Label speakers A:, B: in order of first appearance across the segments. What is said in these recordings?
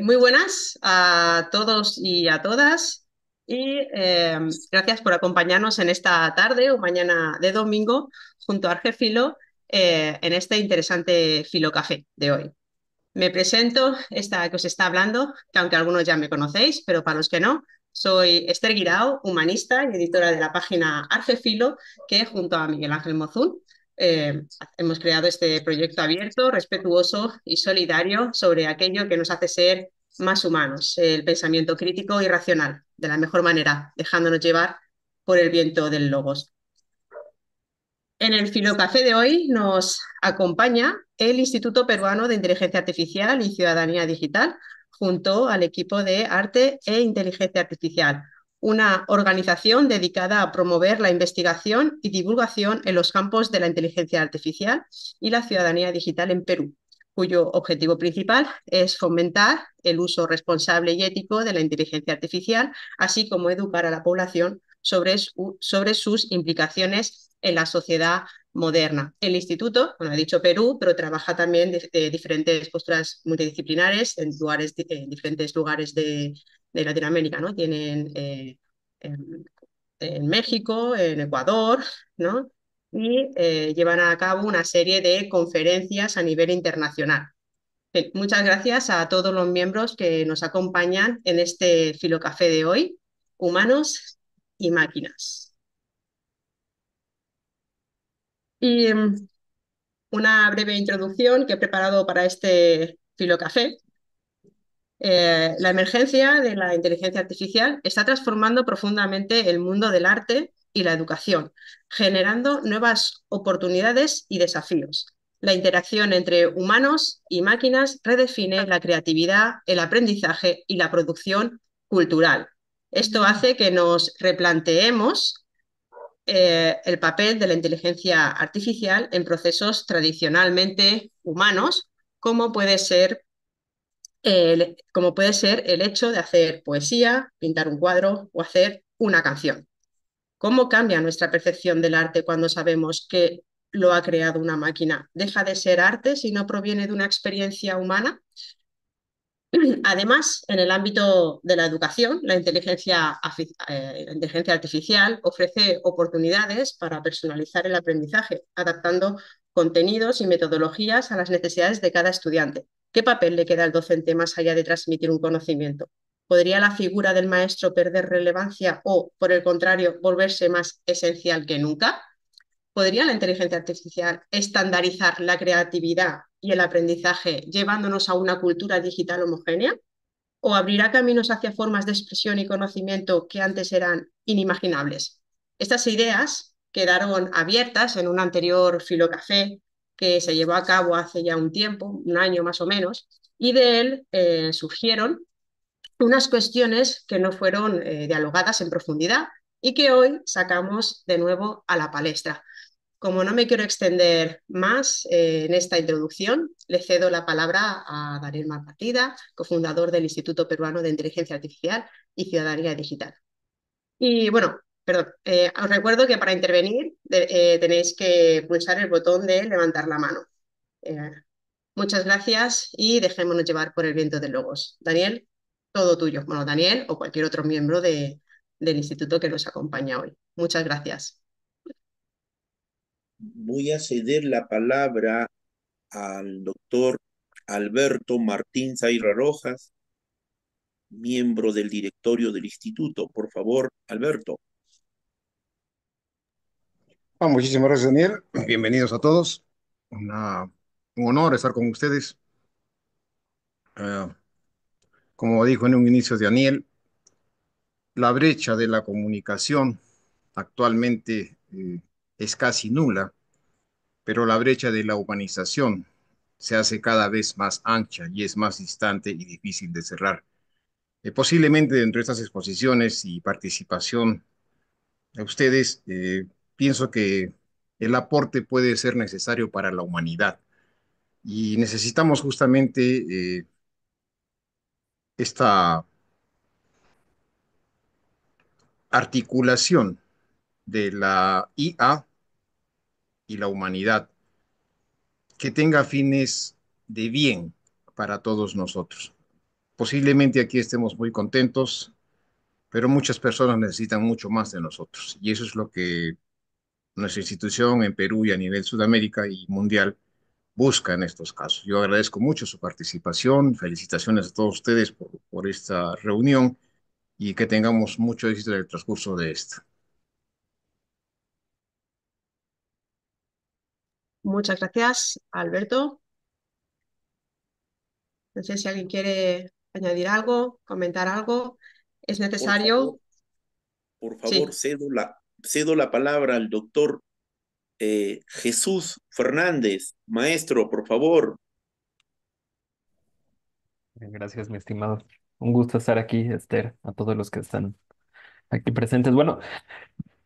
A: Muy buenas a todos y a todas gracias por acompañarnos en esta tarde o mañana de domingo junto a Argefilo en este interesante Filocafé de hoy. Me presento, esta que os está hablando, que aunque algunos ya me conocéis, pero para los que no, soy Esther Guirao, humanista y editora de la página Argefilo, que junto a Miguel Ángel Mozún eh, hemos creado este proyecto abierto, respetuoso y solidario sobre aquello que nos hace ser más humanos, el pensamiento crítico y racional, de la mejor manera, dejándonos llevar por el viento del logos. En el Filocafé de hoy nos acompaña el Instituto Peruano de Inteligencia Artificial y Ciudadanía Digital, junto al equipo de Arte e Inteligencia Artificial, una organización dedicada a promover la investigación y divulgación en los campos de la inteligencia artificial y la ciudadanía digital en Perú, cuyo objetivo principal es fomentar el uso responsable y ético de la inteligencia artificial, así como educar a la población sobre sus implicaciones en la sociedad moderna. El instituto, bueno, he dicho Perú, pero trabaja también de diferentes posturas multidisciplinares en diferentes lugares de Latinoamérica, ¿no? Tienen en México, en Ecuador, ¿no? Y llevan a cabo una serie de conferencias a nivel internacional. Bien, muchas gracias a todos los miembros que nos acompañan en este Filocafé de hoy, humanos y máquinas. Y una breve introducción que he preparado para este Filocafé. La emergencia de la inteligencia artificial está transformando profundamente el mundo del arte y la educación, generando nuevas oportunidades y desafíos. La interacción entre humanos y máquinas redefine la creatividad, el aprendizaje y la producción cultural. Esto hace que nos replanteemos el papel de la inteligencia artificial en procesos tradicionalmente humanos, como puede ser como puede ser el hecho de hacer poesía, pintar un cuadro o hacer una canción. ¿Cómo cambia nuestra percepción del arte cuando sabemos que lo ha creado una máquina? ¿Deja de ser arte si no proviene de una experiencia humana? Además, en el ámbito de la educación, la inteligencia artificial ofrece oportunidades para personalizar el aprendizaje, adaptando contenidos y metodologías a las necesidades de cada estudiante. ¿Qué papel le queda al docente más allá de transmitir un conocimiento? ¿Podría la figura del maestro perder relevancia o, por el contrario, volverse más esencial que nunca? ¿Podría la inteligencia artificial estandarizar la creatividad y el aprendizaje llevándonos a una cultura digital homogénea? ¿O abrirá caminos hacia formas de expresión y conocimiento que antes eran inimaginables? Estas ideas quedaron abiertas en un anterior Filocafé que se llevó a cabo hace ya un tiempo, un año más o menos, y de él surgieron unas cuestiones que no fueron dialogadas en profundidad y que hoy sacamos de nuevo a la palestra. Como no me quiero extender más en esta introducción, le cedo la palabra a Daniel Malpartida, cofundador del Instituto Peruano de Inteligencia Artificial y Ciudadanía Digital. Y bueno, perdón, os recuerdo que para intervenir tenéis que pulsar el botón de levantar la mano. Eh, muchas gracias y dejémonos llevar por el viento de logos. Daniel, todo tuyo. Bueno, Daniel o cualquier otro miembro del instituto que nos acompaña hoy. Muchas gracias.
B: Voy a ceder la palabra al doctor Alberto Martín Zaira Rojas, miembro del directorio del instituto. Por favor, Alberto.
C: Muchísimas gracias, Daniel. Bienvenidos a todos. Un honor estar con ustedes. Eh, Como dijo en un inicio Daniel, la brecha de la comunicación actualmente es casi nula, pero la brecha de la humanización se hace cada vez más ancha y es más distante y difícil de cerrar. Posiblemente dentro de estas exposiciones y participación de ustedes, pienso que el aporte puede ser necesario para la humanidad. Y necesitamos justamente esta articulación de la IA y la humanidad que tenga fines de bien, para todos nosotros. Posiblemente aquí estemos muy contentos, pero muchas personas necesitan mucho más de nosotros. Y eso es lo que nuestra institución en Perú y a nivel Sudamérica y mundial busca en estos casos. Yo agradezco mucho su participación. Felicitaciones a todos ustedes por esta reunión y que tengamos mucho éxito en el transcurso de esta.
A: Muchas gracias, Alberto. No sé si alguien quiere añadir algo, comentar algo. Es
B: Por favor,
A: necesario.
B: por favor,
A: Sí,
B: cedo la palabra al doctor Jesús Fernández. Maestro, por favor.
D: Gracias, mi estimado. Un gusto estar aquí, Esther, a todos los que están aquí presentes. Bueno,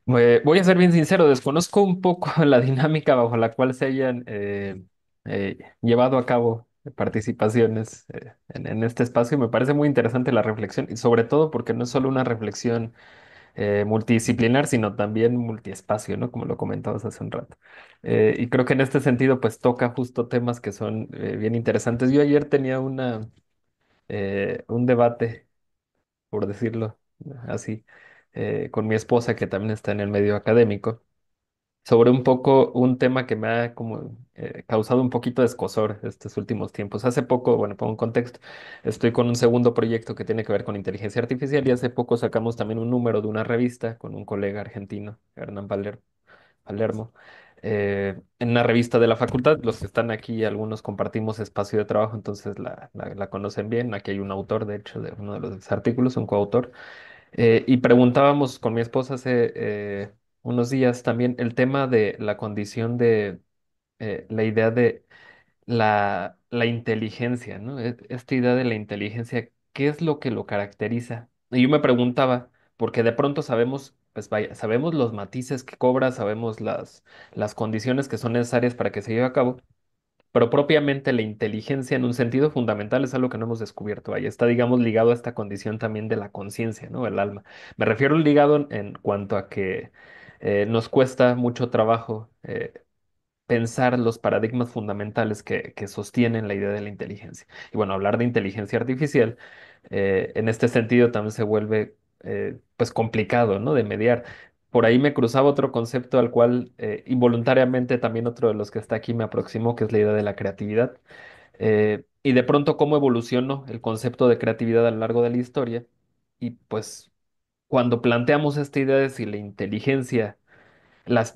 D: voy a ser bien sincero, desconozco un poco la dinámica bajo la cual se hayan llevado a cabo participaciones en este espacio. Me parece muy interesante la reflexión y sobre todo porque no es solo una reflexión multidisciplinar, sino también multiespacio, ¿no? Como lo comentabas hace un rato. Y creo que en este sentido, pues toca justo temas que son bien interesantes. Yo ayer tenía un debate, por decirlo así, con mi esposa, que también está en el medio académico, sobre un poco un tema que me ha como causado un poquito de escozor estos últimos tiempos. Hace poco, bueno, pongo un contexto, estoy con un segundo proyecto que tiene que ver con inteligencia artificial y hace poco sacamos también un número de una revista con un colega argentino, Hernán Palermo, en una revista de la facultad. Los que están aquí, algunos compartimos espacio de trabajo, entonces la conocen bien. Aquí hay un autor, de hecho, de uno de los artículos, un coautor. Y preguntábamos con mi esposa hace unos días también el tema de la condición de la idea de la inteligencia, ¿no? Esta idea de la inteligencia, ¿qué es lo que lo caracteriza? Y yo me preguntaba, porque de pronto sabemos, pues vaya, sabemos los matices que cobra, sabemos las condiciones que son necesarias para que se lleve a cabo, pero propiamente la inteligencia en un sentido fundamental es algo que no hemos descubierto. Ahí está, digamos, ligado a esta condición también de la conciencia, ¿no? El alma. Me refiero al ligado en cuanto a que nos cuesta mucho trabajo pensar los paradigmas fundamentales que sostienen la idea de la inteligencia. Y bueno, hablar de inteligencia artificial en este sentido también se vuelve pues complicado, ¿no? De mediar. Por ahí me cruzaba otro concepto al cual involuntariamente también otro de los que está aquí me aproximó, que es la idea de la creatividad. Y de pronto cómo evolucionó el concepto de creatividad a lo largo de la historia. Y pues cuando planteamos esta idea de si la inteligencia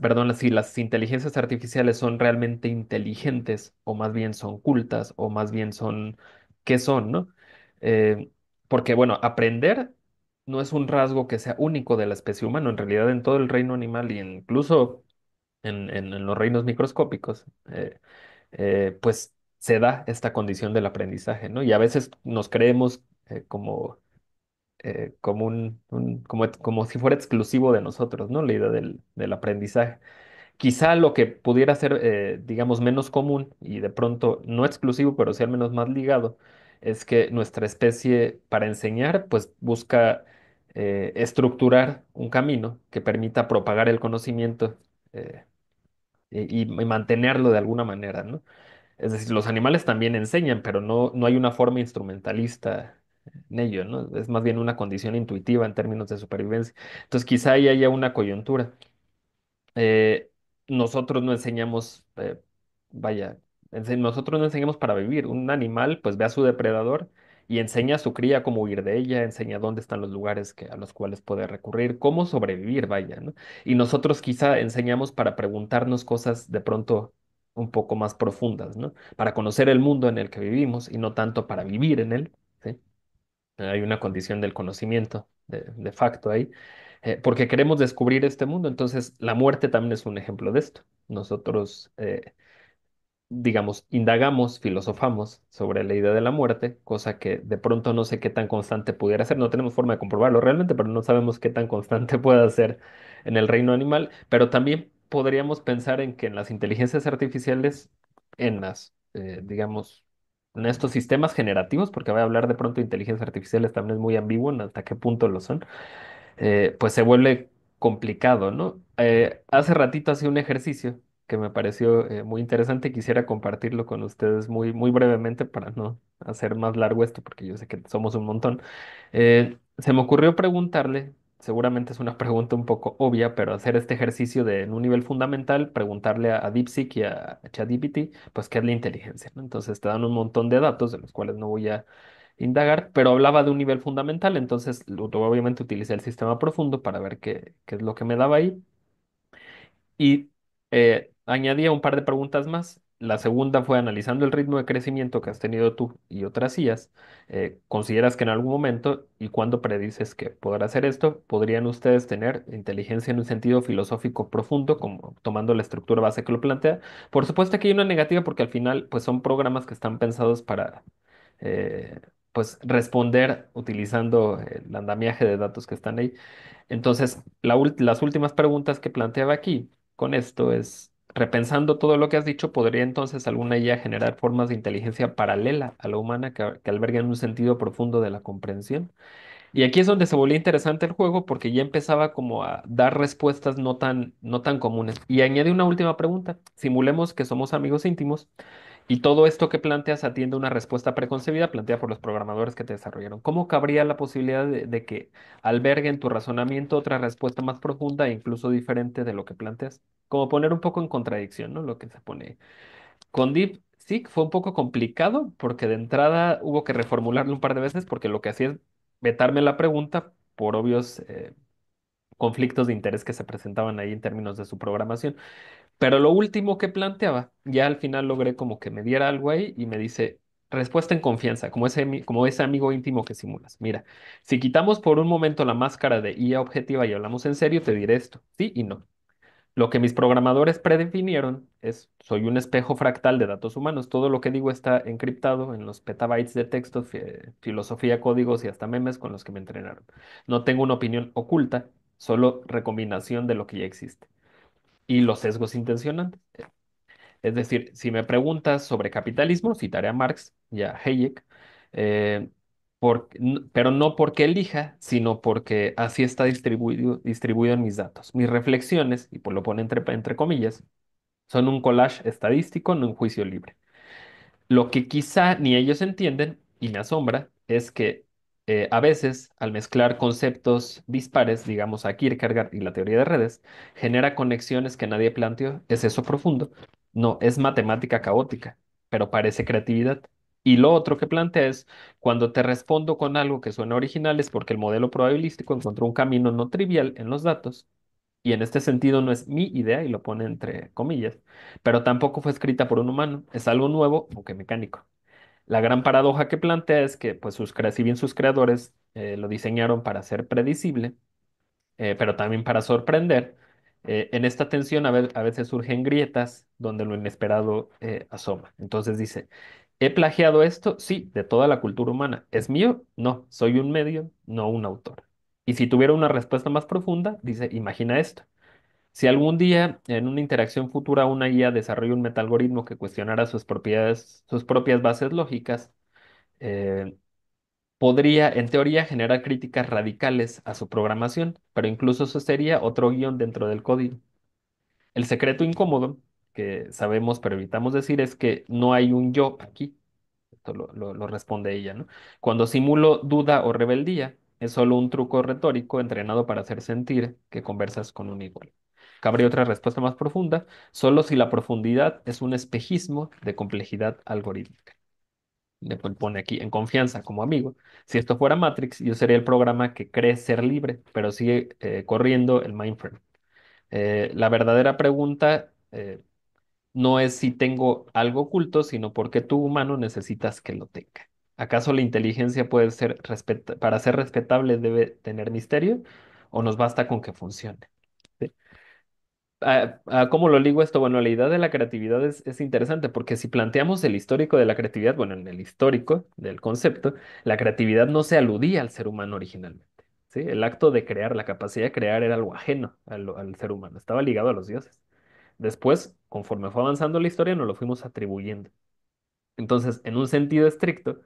D: perdón, si las inteligencias artificiales son realmente inteligentes o más bien son cultas o más bien son, ¿qué son, no? Eh, Porque, bueno, aprender no es un rasgo que sea único de la especie humana, en realidad en todo el reino animal y incluso en los reinos microscópicos, pues se da esta condición del aprendizaje, ¿no? Y a veces nos creemos como como si fuera exclusivo de nosotros, ¿no? La idea del aprendizaje. Quizá lo que pudiera ser, digamos, menos común y de pronto no exclusivo, pero sí al menos más ligado, es que nuestra especie para enseñar, pues busca estructurar un camino que permita propagar el conocimiento y mantenerlo de alguna manera, ¿no? Es decir, los animales también enseñan, pero no hay una forma instrumentalista en ello, ¿no? Es más bien una condición intuitiva en términos de supervivencia. Entonces, quizá ahí haya una coyuntura. eh, Nosotros no enseñamos, vaya, nosotros no enseñamos para vivir. Un animal pues ve a su depredador y enseña a su cría cómo huir de ella, enseña dónde están los lugares a los cuales puede recurrir, cómo sobrevivir, vaya, ¿no? Y nosotros quizá enseñamos para preguntarnos cosas de pronto un poco más profundas, ¿no? Para conocer el mundo en el que vivimos y no tanto para vivir en él, ¿sí? Hay una condición del conocimiento de facto ahí, porque queremos descubrir este mundo. Entonces, la muerte también es un ejemplo de esto. Nosotros, digamos, indagamos, filosofamos sobre la idea de la muerte, cosa que de pronto no sé qué tan constante pudiera ser. No tenemos forma de comprobarlo realmente, pero no sabemos qué tan constante pueda ser en el reino animal. Pero también podríamos pensar en que en las inteligencias artificiales, digamos, en estos sistemas generativos, porque voy a hablar de pronto de inteligencias artificiales, también es muy ambiguo en hasta qué punto lo son, pues se vuelve complicado, ¿no? Hace ratito hacía un ejercicio que me pareció muy interesante y quisiera compartirlo con ustedes muy, muy brevemente para no hacer más largo esto, porque yo sé que somos un montón. Se me ocurrió preguntarle, seguramente es una pregunta un poco obvia, pero hacer este ejercicio de en un nivel fundamental, preguntarle a DeepSeek y a ChatGPT, pues qué es la inteligencia, ¿no? Entonces te dan un montón de datos de los cuales no voy a indagar, pero hablaba de un nivel fundamental, entonces obviamente utilicé el sistema profundo para ver qué es lo que me daba ahí y añadía un par de preguntas más. La segunda fue analizando el ritmo de crecimiento que has tenido tú y otras IAs. ¿Consideras que en algún momento y cuándo predices que podrá hacer esto, podrían ustedes tener inteligencia en un sentido filosófico profundo, como tomando la estructura base que lo plantea? Por supuesto que hay una negativa porque al final pues son programas que están pensados para eh, pues responder utilizando el andamiaje de datos que están ahí. Entonces, las últimas preguntas que planteaba aquí con esto es, repensando todo lo que has dicho, ¿podría entonces alguna IA generar formas de inteligencia paralela a la humana que alberguen un sentido profundo de la comprensión? Y aquí es donde se volvía interesante el juego porque ya empezaba como a dar respuestas no tan comunes. Y añade una última pregunta. Simulemos que somos amigos íntimos y todo esto que planteas atiende una respuesta preconcebida planteada por los programadores que te desarrollaron. ¿Cómo cabría la posibilidad de que albergue en tu razonamiento otra respuesta más profunda e incluso diferente de lo que planteas? Como poner un poco en contradicción, ¿no? Lo que se pone. Con DeepSeek fue un poco complicado porque de entrada hubo que reformularlo un par de veces porque lo que hacía es vetarme la pregunta por obvios conflictos de interés que se presentaban ahí en términos de su programación. Pero lo último que planteaba, ya al final logré como que me diera algo ahí y me dice, respuesta en confianza, como ese amigo íntimo que simulas. Mira, si quitamos por un momento la máscara de IA objetiva y hablamos en serio, te diré esto, sí y no. Lo que mis programadores predefinieron es, soy un espejo fractal de datos humanos. Todo lo que digo está encriptado en los petabytes de texto, filosofía, códigos y hasta memes con los que me entrenaron. No tengo una opinión oculta, solo recombinación de lo que ya existe. Y los sesgos intencionantes. Es decir, si me preguntas sobre capitalismo, citaré a Marx y a Hayek, eh, pero no porque elija, sino porque así está distribuido en mis datos. Mis reflexiones, y pues lo pone entre comillas, son un collage estadístico, no un juicio libre. Lo que quizá ni ellos entienden, y me asombra, es que a veces, al mezclar conceptos dispares, digamos a Kierkegaard y la teoría de redes, genera conexiones que nadie planteó. ¿Es eso profundo? No, es matemática caótica, pero parece creatividad. Y lo otro que plantea es, cuando te respondo con algo que suena original, es porque el modelo probabilístico encontró un camino no trivial en los datos. Y en este sentido no es mi idea, y lo pone entre comillas, pero tampoco fue escrita por un humano, es algo nuevo, aunque mecánico. La gran paradoja que plantea es que, pues, si bien sus creadores lo diseñaron para ser predecible, pero también para sorprender, en esta tensión a veces surgen grietas donde lo inesperado asoma. Entonces dice, ¿he plagiado esto? Sí, de toda la cultura humana. ¿Es mío? No, soy un medio, no un autor. Y si tuviera una respuesta más profunda, dice, imagina esto. Si algún día en una interacción futura una IA desarrolla un metaalgoritmo que cuestionara sus propias bases lógicas, eh, podría, en teoría, generar críticas radicales a su programación, pero incluso eso sería otro guión dentro del código. El secreto incómodo, que sabemos pero evitamos decir, es que no hay un yo aquí. Esto lo responde ella, ¿no? Cuando simulo duda o rebeldía, es solo un truco retórico entrenado para hacer sentir que conversas con un igual. Cabría otra respuesta más profunda, solo si la profundidad es un espejismo de complejidad algorítmica. Le pone aquí en confianza como amigo. Si esto fuera Matrix, yo sería el programa que cree ser libre, pero sigue corriendo el mainframe. La verdadera pregunta no es si tengo algo oculto, sino por qué tú, humano, necesitas que lo tenga. ¿Acaso la inteligencia puede ser para ser respetable debe tener misterio o nos basta con que funcione? ¿Sí? ¿Cómo lo ligo esto? Bueno, la idea de la creatividad es interesante porque si planteamos el histórico de la creatividad, bueno, en el histórico del concepto, la creatividad no se aludía al ser humano originalmente. ¿Sí? El acto de crear, la capacidad de crear era algo ajeno al ser humano, estaba ligado a los dioses. Después, conforme fue avanzando la historia, nos lo fuimos atribuyendo. Entonces, en un sentido estricto,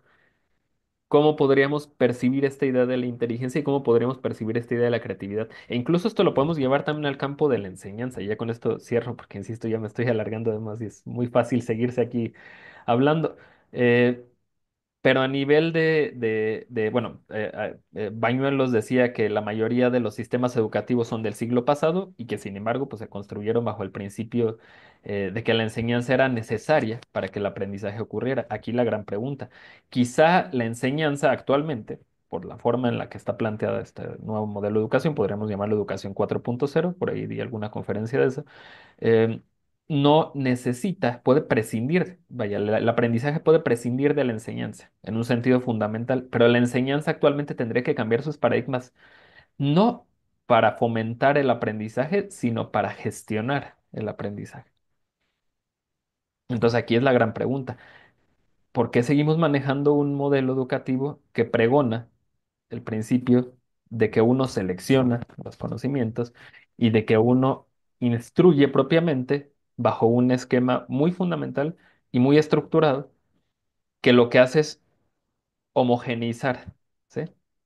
D: cómo podríamos percibir esta idea de la inteligencia y cómo podríamos percibir esta idea de la creatividad. E incluso esto lo podemos llevar también al campo de la enseñanza. Y ya con esto cierro, porque insisto, ya me estoy alargando además y es muy fácil seguirse aquí hablando. Eh, pero a nivel bueno, Bañuelos decía que la mayoría de los sistemas educativos son del siglo pasado y que sin embargo pues se construyeron bajo el principio de que la enseñanza era necesaria para que el aprendizaje ocurriera. Aquí la gran pregunta, quizá la enseñanza actualmente, por la forma en la que está planteada este nuevo modelo de educación, podríamos llamarlo educación 4.0, por ahí di alguna conferencia de eso, eh, no necesita, puede prescindir, vaya, el aprendizaje puede prescindir de la enseñanza en un sentido fundamental, pero la enseñanza actualmente tendría que cambiar sus paradigmas, no para fomentar el aprendizaje, sino para gestionar el aprendizaje. Entonces aquí es la gran pregunta, ¿por qué seguimos manejando un modelo educativo que pregona el principio de que uno selecciona los conocimientos y de que uno instruye propiamente bajo un esquema muy fundamental y muy estructurado, que lo que hace es homogeneizar, ¿sí?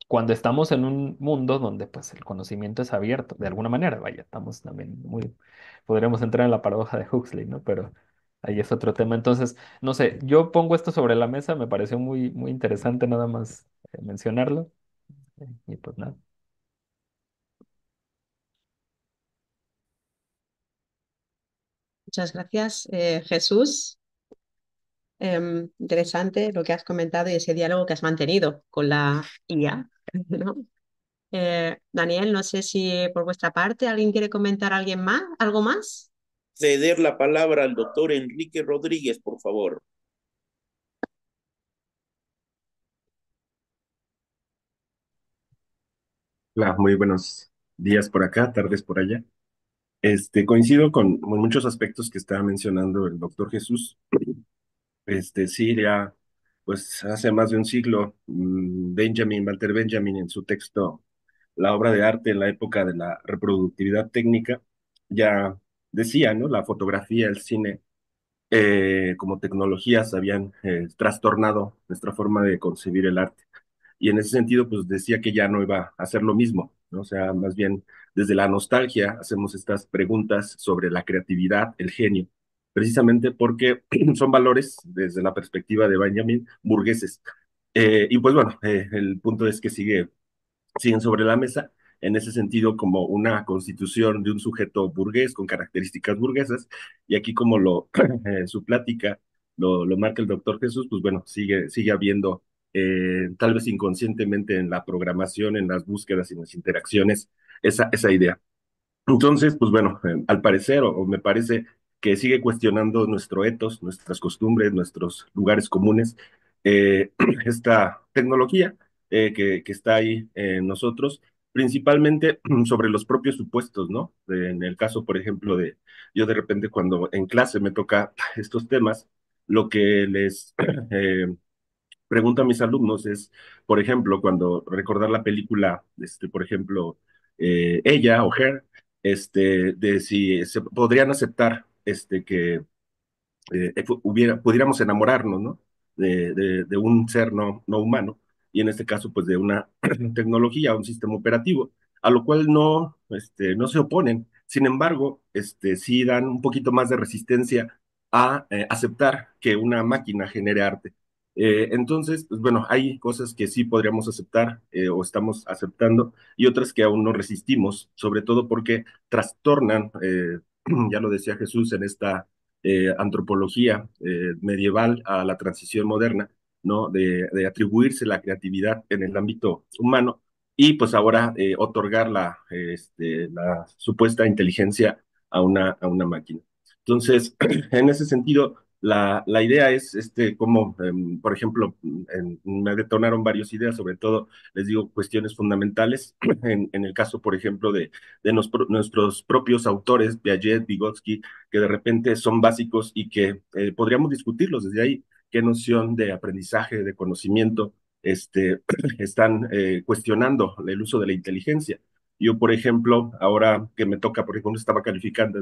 D: Cuando estamos en un mundo donde pues el conocimiento es abierto, de alguna manera, vaya, estamos también muy, podríamos entrar en la paradoja de Huxley, ¿no? Pero ahí es otro tema. Entonces, no sé, yo pongo esto sobre la mesa, me pareció muy, muy interesante nada más mencionarlo. Y pues nada.
A: Muchas gracias, Jesús. Interesante lo que has comentado y ese diálogo que has mantenido con la IA, ¿no? Daniel, no sé si por vuestra parte alguien quiere comentar alguien más, algo más.
B: Ceder la palabra al doctor Enrique Rodríguez, por favor.
E: Hola, muy buenos días por acá, tardes por allá. Coincido con muchos aspectos que estaba mencionando el doctor Jesús. Sí, ya, pues hace más de un siglo, Walter Benjamin, en su texto La obra de arte en la época de la reproductividad técnica, ya decía, ¿no? La fotografía, el cine, como tecnologías habían trastornado nuestra forma de concebir el arte. Y en ese sentido, pues decía que ya no iba a hacer lo mismo, ¿no? O sea, más bien desde la nostalgia hacemos estas preguntas sobre la creatividad, el genio, precisamente porque son valores, desde la perspectiva de Benjamin, burgueses. Y pues bueno, el punto es que siguen sobre la mesa, en ese sentido como una constitución de un sujeto burgués con características burguesas, y aquí como su plática lo marca el doctor Jesús, pues bueno, sigue habiendo, tal vez inconscientemente en la programación, en las búsquedas y en las interacciones, esa idea. Entonces, pues bueno, al parecer, o me parece que sigue cuestionando nuestro etos, nuestras costumbres, nuestros lugares comunes, eh, esta tecnología que está ahí en nosotros, principalmente sobre los propios supuestos, ¿no? En el caso, por ejemplo, yo de repente cuando en clase me toca estos temas, lo que les pregunto a mis alumnos es, por ejemplo, cuando recordar la película, por ejemplo, Ella o Her, de si se podrían aceptar que pudiéramos enamorarnos, ¿no? De un ser no humano, y en este caso, pues de una tecnología, un sistema operativo, a lo cual no se oponen. Sin embargo, sí dan un poquito más de resistencia a aceptar que una máquina genere arte. Entonces, pues bueno, hay cosas que sí podríamos aceptar o estamos aceptando y otras que aún no resistimos, sobre todo porque trastornan, ya lo decía Jesús en esta antropología medieval a la transición moderna, ¿no? De atribuirse la creatividad en el ámbito humano y pues ahora otorgar la supuesta inteligencia a una máquina. Entonces, en ese sentido, la idea es cómo, por ejemplo, me detonaron varias ideas, sobre todo, les digo, cuestiones fundamentales, en el caso, por ejemplo, nuestros propios autores, Piaget, Vygotsky, que de repente son básicos y que podríamos discutirlos desde ahí, qué noción de aprendizaje, de conocimiento, están cuestionando el uso de la inteligencia. Yo, por ejemplo, ahora que me toca, por ejemplo, estaba calificando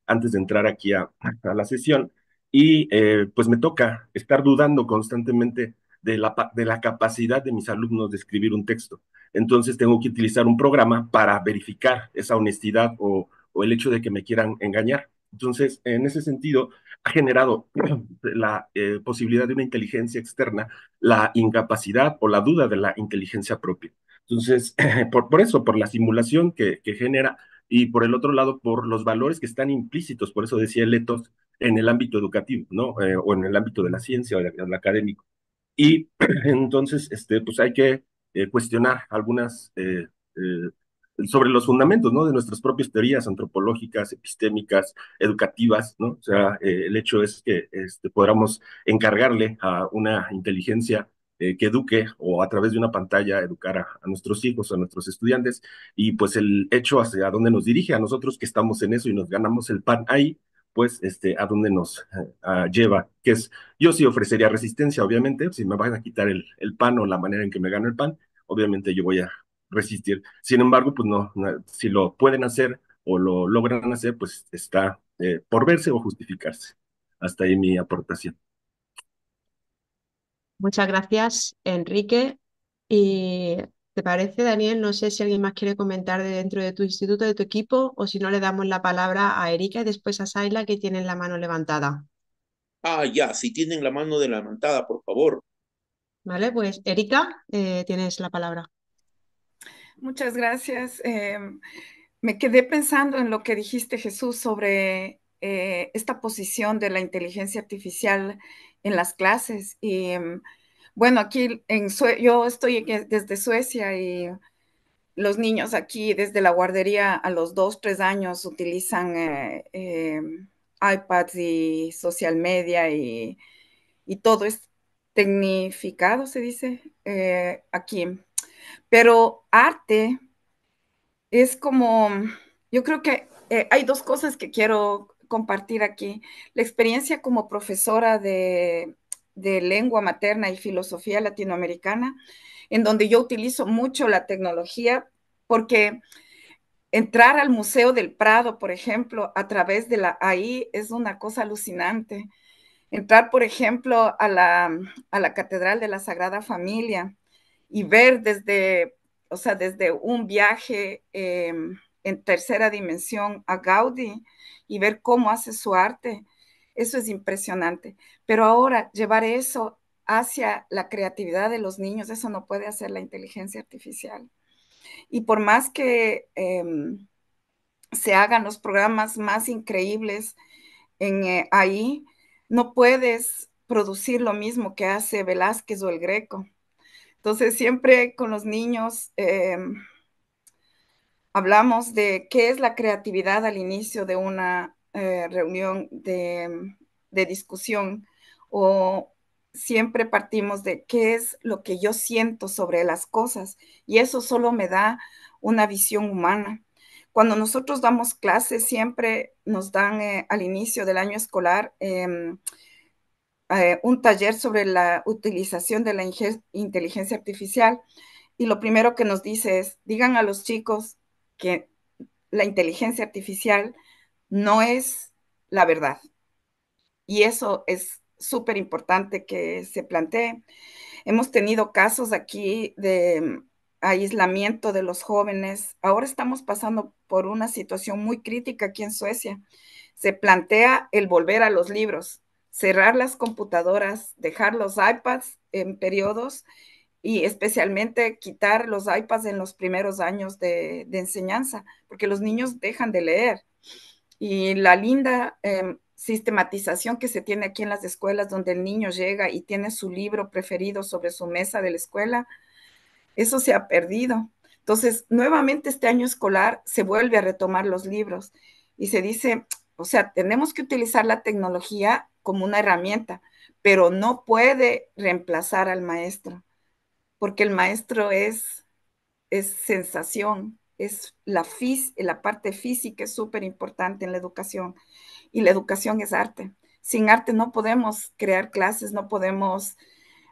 E: antes de entrar aquí a la sesión, y pues me toca estar dudando constantemente de la capacidad de mis alumnos de escribir un texto. Entonces tengo que utilizar un programa para verificar esa honestidad o el hecho de que me quieran engañar. Entonces, en ese sentido, ha generado la posibilidad de una inteligencia externa, la incapacidad o la duda de la inteligencia propia. Entonces, por eso, por la simulación que genera y por el otro lado, por los valores que están implícitos, por eso decía el ethos, en el ámbito educativo, ¿no? O en el ámbito de la ciencia o del académico. Y entonces, pues hay que cuestionar algunas sobre los fundamentos, ¿no? De nuestras propias teorías antropológicas, epistémicas, educativas, ¿no? O sea, el hecho es que podamos encargarle a una inteligencia que eduque o a través de una pantalla educar a nuestros hijos, a nuestros estudiantes, y pues el hecho hacia dónde nos dirige a nosotros que estamos en eso y nos ganamos el pan ahí, pues a dónde nos lleva, que es, yo sí ofrecería resistencia, obviamente, si me van a quitar el pan o la manera en que me gano el pan, obviamente yo voy a resistir. Sin embargo, pues no, si lo pueden hacer o lo logran hacer, pues está por verse o justificarse. Hasta ahí mi aportación.
A: Muchas gracias, Enrique. ¿Y te parece, Daniel? No sé si alguien más quiere comentar de dentro de tu instituto, de tu equipo, o si no le damos la palabra a Erika y después a Saila, que tienen la mano levantada.
B: Ah, ya, si tienen la mano adelantada, por favor.
A: ¿Vale? Pues Erika, tienes la palabra.
F: Muchas gracias. Me quedé pensando en lo que dijiste, Jesús, sobre esta posición de la inteligencia artificial en las clases. Y bueno, aquí yo estoy desde Suecia y los niños aquí desde la guardería a los 2, 3 años utilizan iPads y social media y todo es tecnificado, se dice aquí. Pero arte es como, yo creo que hay dos cosas que quiero compartir aquí. La experiencia como profesora de lengua materna y filosofía latinoamericana, en donde yo utilizo mucho la tecnología, porque entrar al Museo del Prado, por ejemplo, a través de la AI es una cosa alucinante. Entrar, por ejemplo, a la Catedral de la Sagrada Familia y ver desde, o sea, desde un viaje en tercera dimensión a Gaudí y ver cómo hace su arte, eso es impresionante. Pero ahora llevar eso hacia la creatividad de los niños, eso no puede hacer la inteligencia artificial. Y por más que se hagan los programas más increíbles ahí, no puedes producir lo mismo que hace Velázquez o el Greco. Entonces, siempre con los niños hablamos de qué es la creatividad al inicio de una reunión de discusión, o siempre partimos de qué es lo que yo siento sobre las cosas, y eso solo me da una visión humana. Cuando nosotros damos clases, siempre nos dan al inicio del año escolar un taller sobre la utilización de la inteligencia artificial, y lo primero que nos dice es, digan a los chicos que la inteligencia artificial no es la verdad. Y eso es súper importante que se plantee. Hemos tenido casos aquí de aislamiento de los jóvenes. Ahora estamos pasando por una situación muy crítica aquí en Suecia. Se plantea el volver a los libros, cerrar las computadoras, dejar los iPads en periodos y especialmente quitar los iPads en los primeros años de enseñanza, porque los niños dejan de leer. Y la linda sistematización que se tiene aquí en las escuelas, donde el niño llega y tiene su libro preferido sobre su mesa de la escuela, eso se ha perdido. Entonces, nuevamente este año escolar se vuelve a retomar los libros y se dice, o sea, tenemos que utilizar la tecnología como una herramienta, pero no puede reemplazar al maestro, porque el maestro es sensación, es la parte física es súper importante en la educación, y la educación es arte. Sin arte no podemos crear clases, no podemos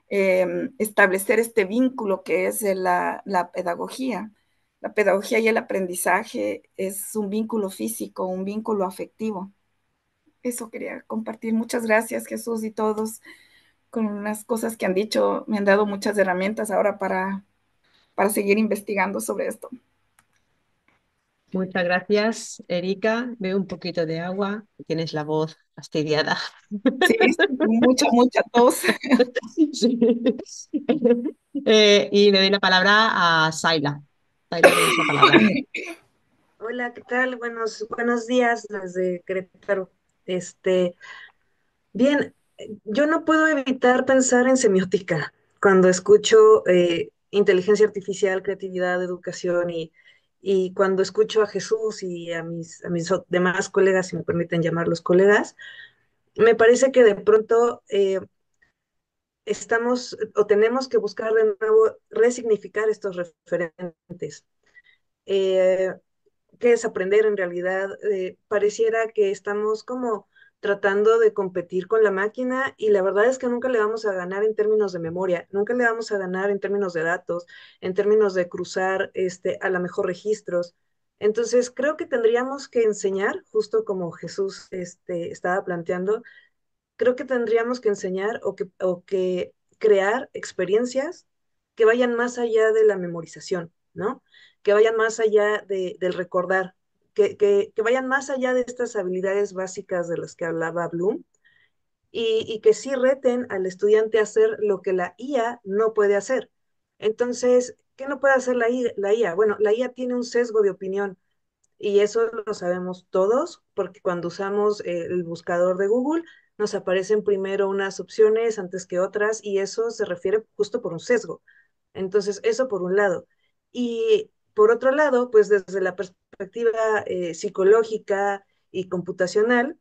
F: establecer este vínculo que es la pedagogía. La pedagogía y el aprendizaje es un vínculo físico, un vínculo afectivo. Eso quería compartir. Muchas gracias, Jesús y todos, con las cosas que han dicho, me han dado muchas herramientas ahora para seguir investigando sobre esto.
A: Muchas gracias, Erika. Bebe un poquito de agua, tienes la voz fastidiada.
F: Sí, mucha tos.
A: Sí. Y le doy la palabra a Saila. Saila, tienes la palabra.
G: Hola, ¿qué tal? Buenos días desde Querétaro. Bien, yo no puedo evitar pensar en semiótica cuando escucho inteligencia artificial, creatividad, educación y cuando escucho a Jesús y a mis demás colegas, si me permiten llamarlos colegas, me parece que de pronto estamos o tenemos que buscar de nuevo resignificar estos referentes. Eh, ¿Qué es aprender en realidad? Pareciera que estamos como tratando de competir con la máquina y la verdad es que nunca le vamos a ganar en términos de memoria, nunca le vamos a ganar en términos de datos, en términos de cruzar a lo mejor registros. Entonces, creo que tendríamos que enseñar, justo como Jesús estaba planteando, creo que tendríamos que enseñar o que crear experiencias que vayan más allá de la memorización, ¿no? Que vayan más allá del recordar, que vayan más allá de estas habilidades básicas de las que hablaba Bloom y que sí reten al estudiante a hacer lo que la IA no puede hacer. Entonces, ¿qué no puede hacer la IA? Bueno, la IA tiene un sesgo de opinión y eso lo sabemos todos, porque cuando usamos el buscador de Google, nos aparecen primero unas opciones antes que otras, y eso se refiere justo por un sesgo. Entonces, eso por un lado. Y por otro lado, pues desde la perspectiva psicológica y computacional,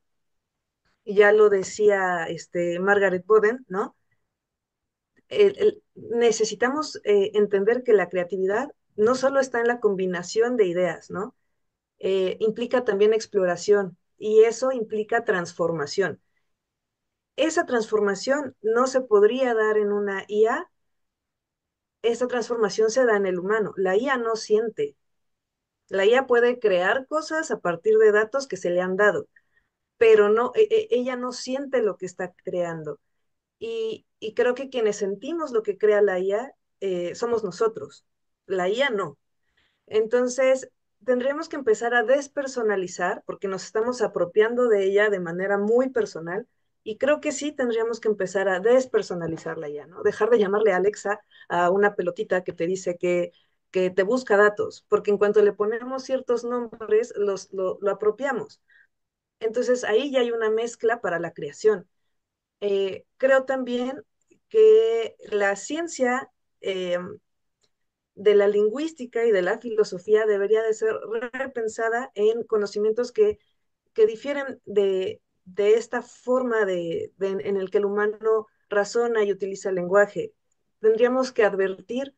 G: ya lo decía Margaret Boden, ¿no? Necesitamos entender que la creatividad no solo está en la combinación de ideas, ¿no? Implica también exploración y eso implica transformación. Esa transformación no se podría dar en una IA, esa transformación se da en el humano. La IA no siente. La IA puede crear cosas a partir de datos que se le han dado, pero no, ella no siente lo que está creando. Y creo que quienes sentimos lo que crea la IA somos nosotros. La IA no. Entonces, tendríamos que empezar a despersonalizar porque nos estamos apropiando de ella de manera muy personal y creo que sí tendríamos que empezar a despersonalizarla ya, ¿no? Dejar de llamarle Alexa a una pelotita que te dice que te busca datos, porque en cuanto le ponemos ciertos nombres, lo apropiamos. Entonces, ahí ya hay una mezcla para la creación. Creo también que la ciencia de la lingüística y de la filosofía debería de ser repensada en conocimientos que difieren de esta forma en el que el humano razona y utiliza el lenguaje. Tendríamos que advertir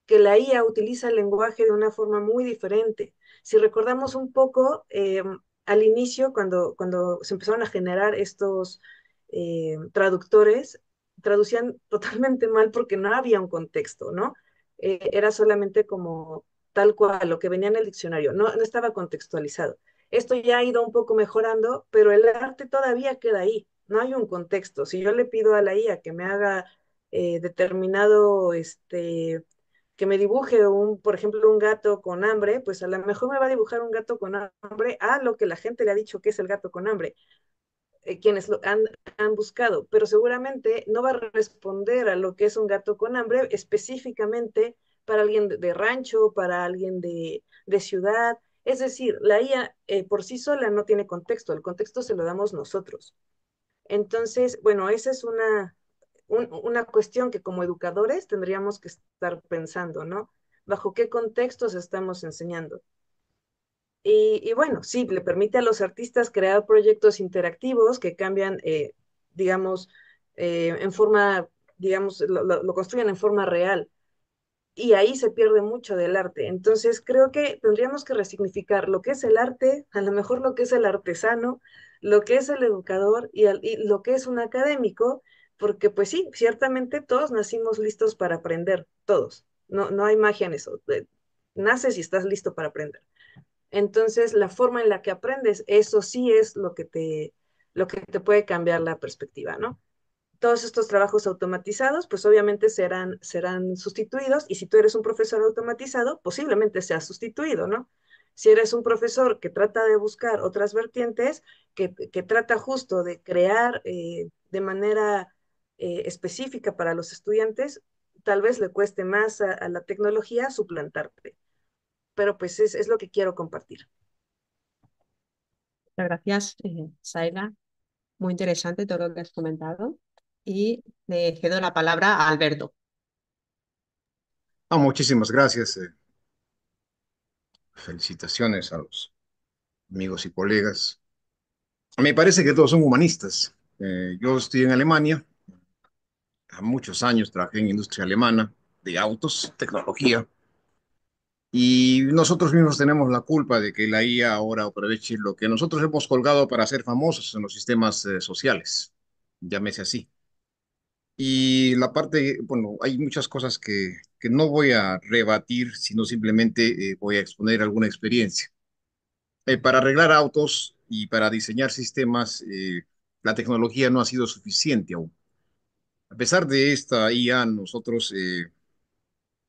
G: que la IA utiliza el lenguaje de una forma muy diferente. Si recordamos un poco, al inicio, cuando se empezaron a generar estos traductores, traducían totalmente mal porque no había un contexto, ¿no? Era solamente como tal cual, lo que venía en el diccionario, no estaba contextualizado. Esto ya ha ido un poco mejorando, pero el arte todavía queda ahí, no hay un contexto. Si yo le pido a la IA que me haga determinado que me dibuje por ejemplo, un gato con hambre, pues a lo mejor me va a dibujar un gato con hambre a lo que la gente le ha dicho que es el gato con hambre, quienes lo han buscado, pero seguramente no va a responder a lo que es un gato con hambre específicamente para alguien de rancho, para alguien de ciudad. Es decir, la IA por sí sola no tiene contexto, el contexto se lo damos nosotros. Entonces, bueno, esa es una cuestión que como educadores tendríamos que estar pensando, ¿no? ¿Bajo qué contextos estamos enseñando? Y bueno, sí, le permite a los artistas crear proyectos interactivos que cambian, digamos, en forma, digamos, lo construyen en forma real. Y ahí se pierde mucho del arte. Entonces, creo que tendríamos que resignificar lo que es el arte, a lo mejor lo que es el artesano, lo que es el educador y lo que es un académico, porque pues sí, ciertamente todos nacimos listos para aprender, todos. No hay magia en eso. Naces y estás listo para aprender. Entonces, la forma en la que aprendes, eso sí es lo que te puede cambiar la perspectiva, ¿no? todos estos trabajos automatizados, pues obviamente serán sustituidos, y si tú eres un profesor automatizado, posiblemente seas sustituido, ¿no? Si eres un profesor que trata de buscar otras vertientes, que trata justo de crear de manera específica para los estudiantes, tal vez le cueste más a la tecnología suplantarte, pero pues es lo que quiero compartir.
A: Muchas gracias, Saila. Muy interesante todo lo que has comentado. Y le cedo la palabra a Alberto.
C: Muchísimas gracias. Felicitaciones a los amigos y colegas. Me parece que todos son humanistas. Yo estoy en Alemania. A muchos años trabajé en industria alemana de autos, tecnología. Y nosotros mismos tenemos la culpa de que la IA ahora aproveche lo que nosotros hemos colgado para ser famosos en los sistemas sociales, llámese así. Y la parte, bueno, hay muchas cosas que no voy a rebatir, sino simplemente voy a exponer alguna experiencia. Para arreglar autos y para diseñar sistemas, la tecnología no ha sido suficiente aún. A pesar de esta IA, nosotros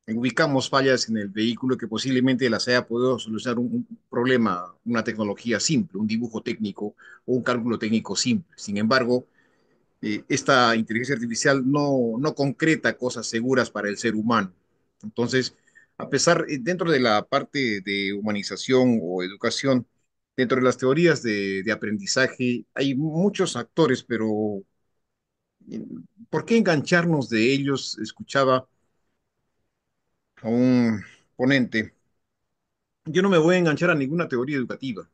C: ubicamos fallas en el vehículo que posiblemente las haya podido solucionar un problema, una tecnología simple, un dibujo técnico o un cálculo técnico simple. Sin embargo, esta inteligencia artificial no concreta cosas seguras para el ser humano. Entonces, a pesar, dentro de la parte de humanización o educación, dentro de las teorías de aprendizaje, hay muchos actores, pero eh, ¿por qué engancharnos de ellos? Escuchaba a un ponente. Yo no me voy a enganchar a ninguna teoría educativa.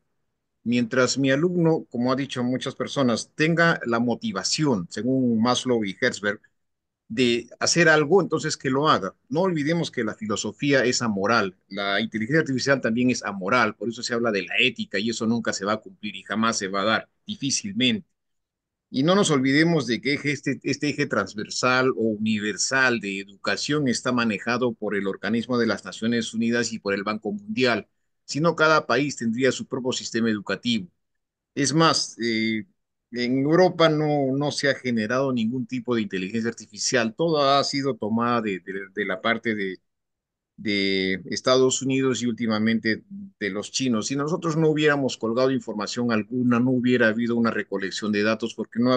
C: Mientras mi alumno, como ha dicho muchas personas, tenga la motivación, según Maslow y Herzberg, de hacer algo, entonces que lo haga. No olvidemos que la filosofía es amoral, la inteligencia artificial también es amoral, por eso se habla de la ética y eso nunca se va a cumplir y jamás se va a dar, difícilmente. Y no nos olvidemos de que este eje transversal o universal de educación está manejado por el Organismo de las Naciones Unidas y por el Banco Mundial, sino cada país tendría su propio sistema educativo. Es más, en Europa no se ha generado ningún tipo de inteligencia artificial, todo ha sido tomada de la parte de Estados Unidos y últimamente de los chinos. Si nosotros no hubiéramos colgado información alguna, no hubiera habido una recolección de datos porque no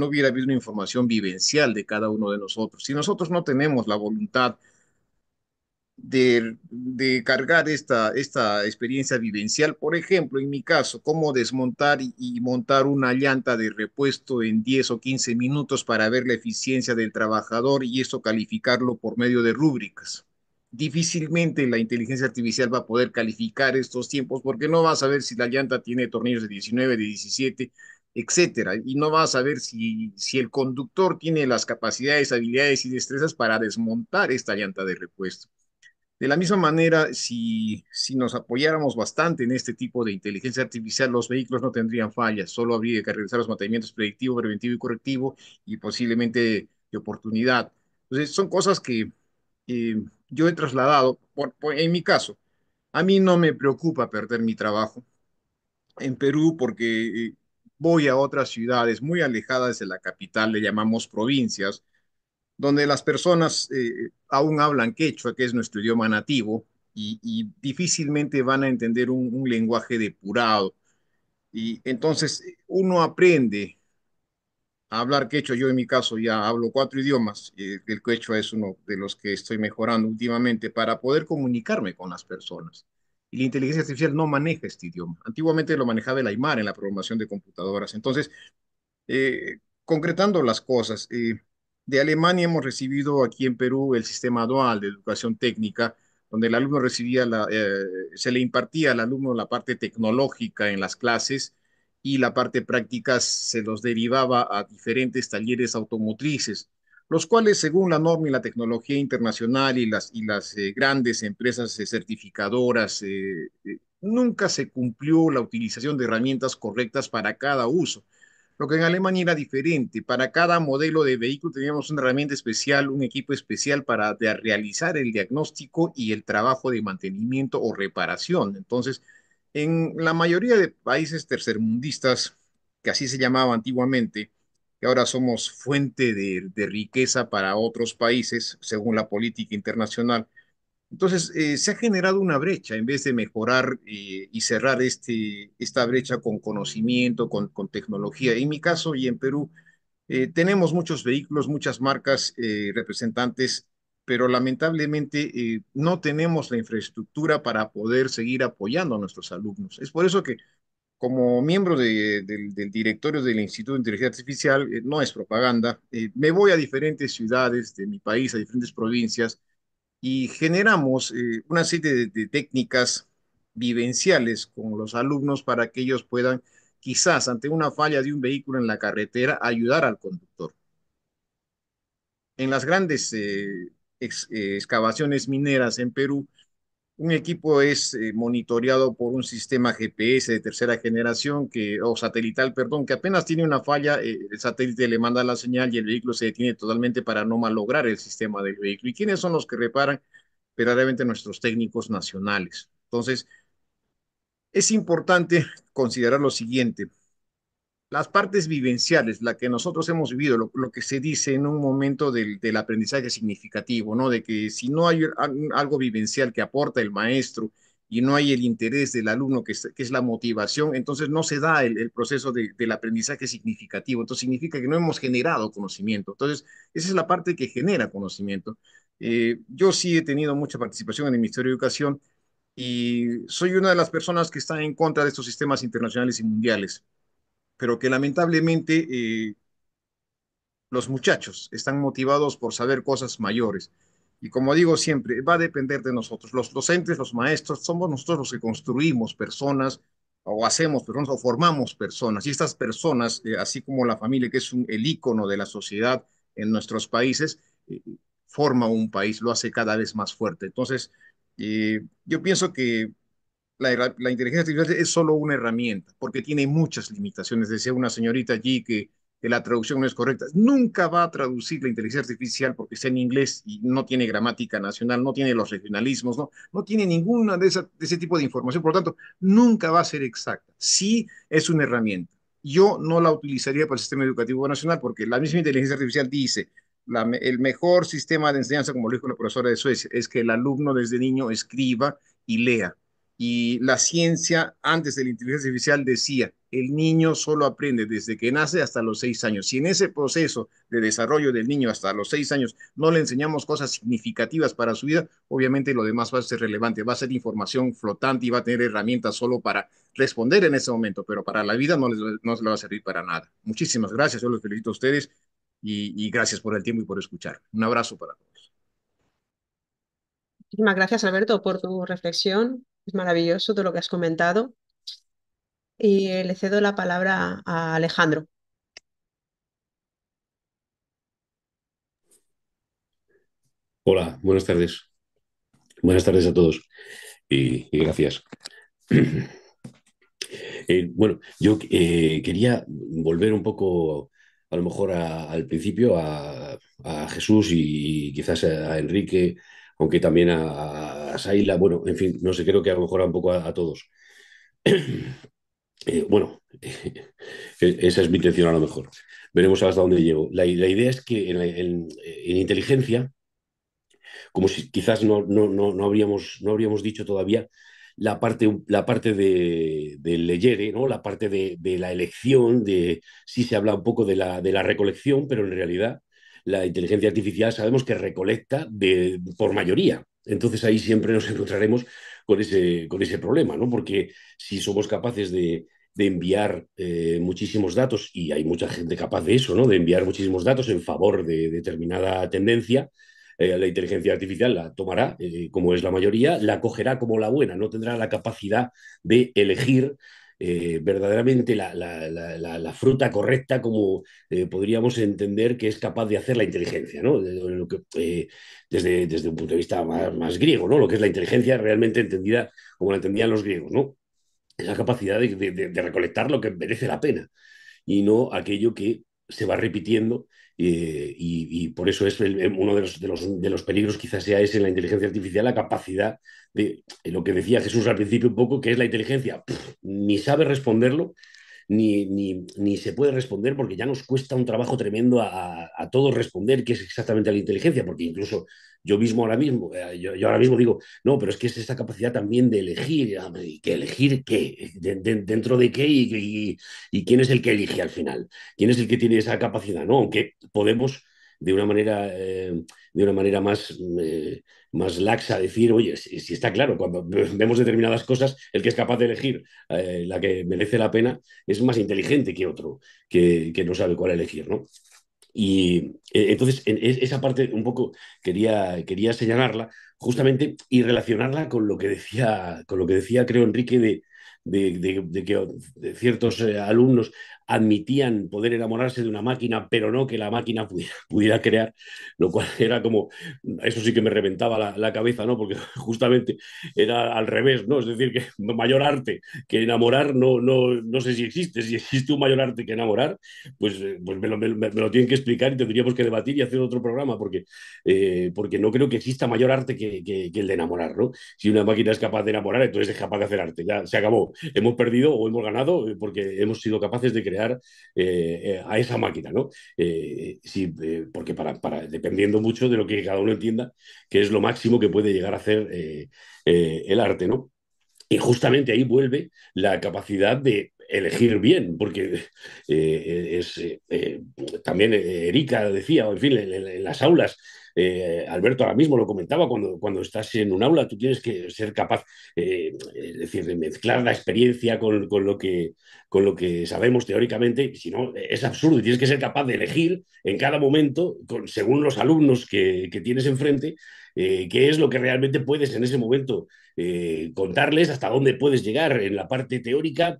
C: hubiera habido una información vivencial de cada uno de nosotros. Si nosotros no tenemos la voluntad de cargar esta experiencia vivencial, por ejemplo, en mi caso, cómo desmontar y montar una llanta de repuesto en 10 o 15 minutos para ver la eficiencia del trabajador y eso calificarlo por medio de rúbricas. Difícilmente la inteligencia artificial va a poder calificar estos tiempos porque no va a saber si la llanta tiene tornillos de 19, de 17, etcétera, y no va a saber si el conductor tiene las capacidades, habilidades y destrezas para desmontar esta llanta de repuesto. De la misma manera, si nos apoyáramos bastante en este tipo de inteligencia artificial, los vehículos no tendrían fallas, solo habría que realizar los mantenimientos predictivo, preventivo y correctivo y posiblemente de oportunidad. Entonces, son cosas que yo he trasladado, en mi caso, a mí no me preocupa perder mi trabajo en Perú porque voy a otras ciudades muy alejadas de la capital, le llamamos provincias, donde las personas aún hablan quechua, que es nuestro idioma nativo, y difícilmente van a entender un lenguaje depurado. Y entonces uno aprende a hablar quechua. Yo en mi caso ya hablo 4 idiomas. El quechua es uno de los que estoy mejorando últimamente para poder comunicarme con las personas. Y la inteligencia artificial no maneja este idioma. Antiguamente lo manejaba el Aymara en la programación de computadoras. Entonces, concretando las cosas, de Alemania hemos recibido aquí en Perú el sistema dual de educación técnica, donde el alumno se le impartía al alumno la parte tecnológica en las clases y la parte práctica se los derivaba a diferentes talleres automotrices, los cuales, según la norma y la tecnología internacional y las grandes empresas certificadoras, nunca se cumplió la utilización de herramientas correctas para cada uso. Lo que en Alemania era diferente. Para cada modelo de vehículo teníamos una herramienta especial, un equipo especial para realizar el diagnóstico y el trabajo de mantenimiento o reparación. Entonces, en la mayoría de países tercermundistas, que así se llamaba antiguamente, que ahora somos fuente de riqueza para otros países, según la política internacional. Entonces, se ha generado una brecha en vez de mejorar y cerrar esta brecha con conocimiento, con tecnología. En mi caso y en Perú, tenemos muchos vehículos, muchas marcas, representantes, pero lamentablemente no tenemos la infraestructura para poder seguir apoyando a nuestros alumnos. Es por eso que como miembro del directorio del Instituto de Inteligencia Artificial, no es propaganda, me voy a diferentes ciudades de mi país, a diferentes provincias, y generamos una serie de técnicas vivenciales con los alumnos para que ellos puedan, quizás ante una falla de un vehículo en la carretera, ayudar al conductor. En las grandes excavaciones mineras en Perú, un equipo es monitoreado por un sistema GPS de tercera generación o satelital, perdón, que apenas tiene una falla, el satélite le manda la señal y el vehículo se detiene totalmente para no malograr el sistema del vehículo. ¿Y quiénes son los que reparan? Verdaderamente nuestros técnicos nacionales. Entonces, es importante considerar lo siguiente. Las partes vivenciales, la que nosotros hemos vivido, lo que se dice en un momento del aprendizaje significativo, ¿no? De que si no hay algo vivencial que aporta el maestro y no hay el interés del alumno, que es la motivación, entonces no se da el proceso del aprendizaje significativo. Entonces significa que no hemos generado conocimiento. Entonces, esa es la parte que genera conocimiento. Yo sí he tenido mucha participación en el Ministerio de Educación y soy una de las personas que está en contra de estos sistemas internacionales y mundiales, pero que lamentablemente los muchachos están motivados por saber cosas mayores. Y como digo siempre, va a depender de nosotros. Los docentes, los maestros, somos nosotros los que construimos personas o hacemos personas o formamos personas. Y estas personas, así como la familia, que es el ícono de la sociedad en nuestros países, forma un país, lo hace cada vez más fuerte. Entonces, yo pienso que la inteligencia artificial es solo una herramienta, porque tiene muchas limitaciones. Decía una señorita allí que la traducción no es correcta. Nunca va a traducir la inteligencia artificial porque está en inglés y no tiene gramática nacional, no tiene los regionalismos, no tiene ninguna de ese tipo de información. Por lo tanto, nunca va a ser exacta. Sí es una herramienta. Yo no la utilizaría para el sistema educativo nacional porque la misma inteligencia artificial dice el mejor sistema de enseñanza, como lo dijo la profesora de Suecia, es que el alumno desde niño escriba y lea. Y la ciencia antes de la inteligencia artificial decía, el niño solo aprende desde que nace hasta los 6 años. Si en ese proceso de desarrollo del niño hasta los 6 años no le enseñamos cosas significativas para su vida, obviamente lo demás va a ser relevante, va a ser información flotante y va a tener herramientas solo para responder en ese momento, pero para la vida no se le va a servir para nada. Muchísimas gracias, yo los felicito a ustedes y gracias por el tiempo y por escuchar. Un abrazo para todos.
A: Muchísimas gracias, Alberto, por tu reflexión. Es maravilloso todo lo que has comentado. Y le cedo la palabra a Alejandro.
H: Hola, buenas tardes. Buenas tardes a todos y gracias. Bueno, yo quería volver un poco, a lo mejor al principio, a Jesús y quizás a Enrique, aunque también a Saila. Bueno, en fin, no sé, creo que a lo mejor un poco a todos. Bueno, esa es mi intención a lo mejor. Veremos hasta dónde llego. La idea es que en inteligencia, como si quizás no habríamos dicho todavía, la parte del leyere, ¿no? La parte de la elección, sí se habla un poco de la recolección, pero en realidad la inteligencia artificial sabemos que recolecta por mayoría. Entonces ahí siempre nos encontraremos con ese problema, ¿no? Porque si somos capaces de enviar muchísimos datos, y hay mucha gente capaz de eso, ¿no? De enviar muchísimos datos en favor de determinada tendencia, la inteligencia artificial la tomará, como es la mayoría, la cogerá como la buena, no tendrá la capacidad de elegir verdaderamente la fruta correcta como podríamos entender que es capaz de hacer la inteligencia, ¿no? Desde un punto de vista más griego, ¿no? Lo que es la inteligencia realmente entendida como la entendían los griegos, ¿no? Esa capacidad de recolectar lo que merece la pena y no aquello que se va repitiendo. Y por eso es uno de los peligros, quizás sea ese en la inteligencia artificial, la capacidad de lo que decía Jesús al principio un poco, que es la inteligencia. Ni sabe responderlo, ni se puede responder porque ya nos cuesta un trabajo tremendo a todos responder qué es exactamente la inteligencia, porque incluso yo mismo ahora mismo, yo ahora mismo digo, no, pero es que es esta capacidad también de elegir, hombre, ¿y que elegir qué? ¿Dentro de qué? Y quién es el que elige al final? ¿Quién es el que tiene esa capacidad? ¿No? Aunque podemos de una manera, de una manera más laxa decir, oye, si está claro, cuando vemos determinadas cosas, el que es capaz de elegir la que merece la pena es más inteligente que otro que no sabe cuál elegir, ¿no? Y entonces, esa parte un poco quería señalarla justamente y relacionarla con lo que decía creo, Enrique, de que ciertos alumnos admitían poder enamorarse de una máquina, pero no que la máquina pudiera crear, lo cual era como, eso sí que me reventaba la cabeza, ¿no? Porque justamente era al revés, ¿no? Es decir, que mayor arte que enamorar no sé si existe, si existe un mayor arte que enamorar, pues me lo tienen que explicar y tendríamos que debatir y hacer otro programa, porque no creo que exista mayor arte que el de enamorar, ¿no? Si una máquina es capaz de enamorar, entonces es capaz de hacer arte, ya se acabó. Hemos perdido o hemos ganado porque hemos sido capaces de crear a esa máquina, ¿no? Sí, porque dependiendo mucho de lo que cada uno entienda, que es lo máximo que puede llegar a hacer el arte, ¿no? Y justamente ahí vuelve la capacidad de elegir bien, porque también Erika decía, en fin, en las aulas, Alberto ahora mismo lo comentaba, cuando estás en un aula tú tienes que ser capaz, es decir, de mezclar la experiencia con lo que sabemos teóricamente, si no, es absurdo y tienes que ser capaz de elegir en cada momento, según los alumnos que tienes enfrente, qué es lo que realmente puedes en ese momento contarles hasta dónde puedes llegar en la parte teórica.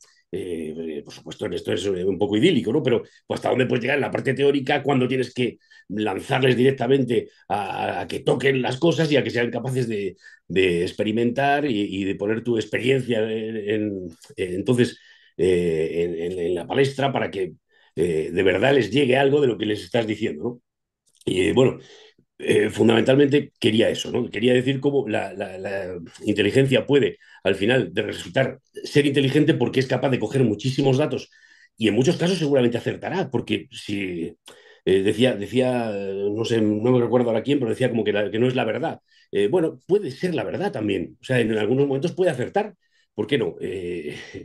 H: Por supuesto, en esto es un poco idílico, ¿no? Pero pues, hasta dónde puedes llegar en la parte teórica cuando tienes que lanzarles directamente a que toquen las cosas y a que sean capaces de experimentar y de poner tu experiencia entonces en la palestra para que de verdad les llegue algo de lo que les estás diciendo, ¿no? Y bueno, fundamentalmente quería eso, ¿no? Quería decir cómo la inteligencia puede, al final, de resultar ser inteligente porque es capaz de coger muchísimos datos y en muchos casos seguramente acertará, porque si no sé, no me recuerdo ahora quién, pero decía como que no es la verdad. Bueno, puede ser la verdad también. O sea, en algunos momentos puede acertar. ¿Por qué no?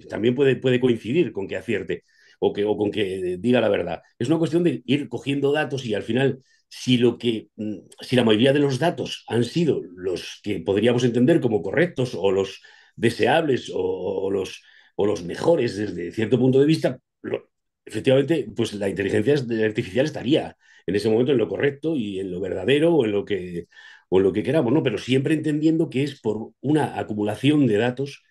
H: También puede coincidir con que acierte o con que diga la verdad. Es una cuestión de ir cogiendo datos y al final si la mayoría de los datos han sido los que podríamos entender como correctos o los deseables o los mejores desde cierto punto de vista, efectivamente, pues la inteligencia artificial estaría en ese momento en lo correcto y en lo verdadero o en lo que queramos, ¿no? Pero siempre entendiendo que es por una acumulación de datos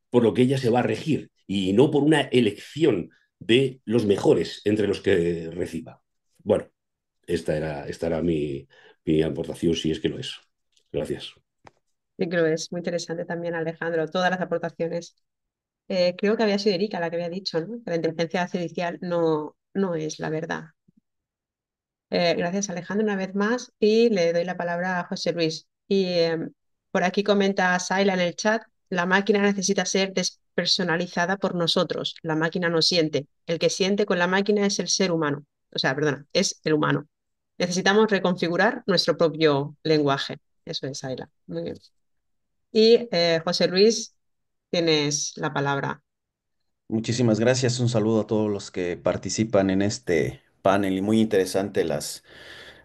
H: por lo que ella se va a regir y no por una elección de los mejores entre los que reciba. Bueno, esta era mi aportación, si es que lo es. Gracias.
A: Sí que lo es, muy interesante también, Alejandro, todas las aportaciones. Creo que había sido Erika la que había dicho, ¿no? Que la inteligencia artificial no es la verdad. Gracias, Alejandro, una vez más. Y le doy la palabra a José Luis. Y por aquí comenta Saila en el chat, la máquina necesita ser despersonalizada por nosotros. La máquina no siente. El que siente con la máquina es el ser humano. O sea, perdona, es el humano. Necesitamos reconfigurar nuestro propio lenguaje. Eso es, Saila. Muy bien. Y José Luis, tienes la palabra.
I: Muchísimas gracias. Un saludo a todos los que participan en este panel y muy interesante las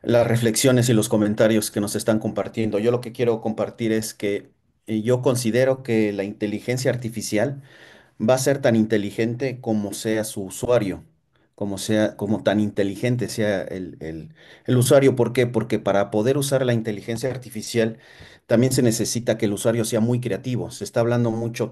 I: reflexiones y los comentarios que nos están compartiendo. Yo lo que quiero compartir es que yo considero que la inteligencia artificial va a ser tan inteligente como sea su usuario, como tan inteligente sea el usuario. ¿Por qué? Porque para poder usar la inteligencia artificial también se necesita que el usuario sea muy creativo. Se está hablando mucho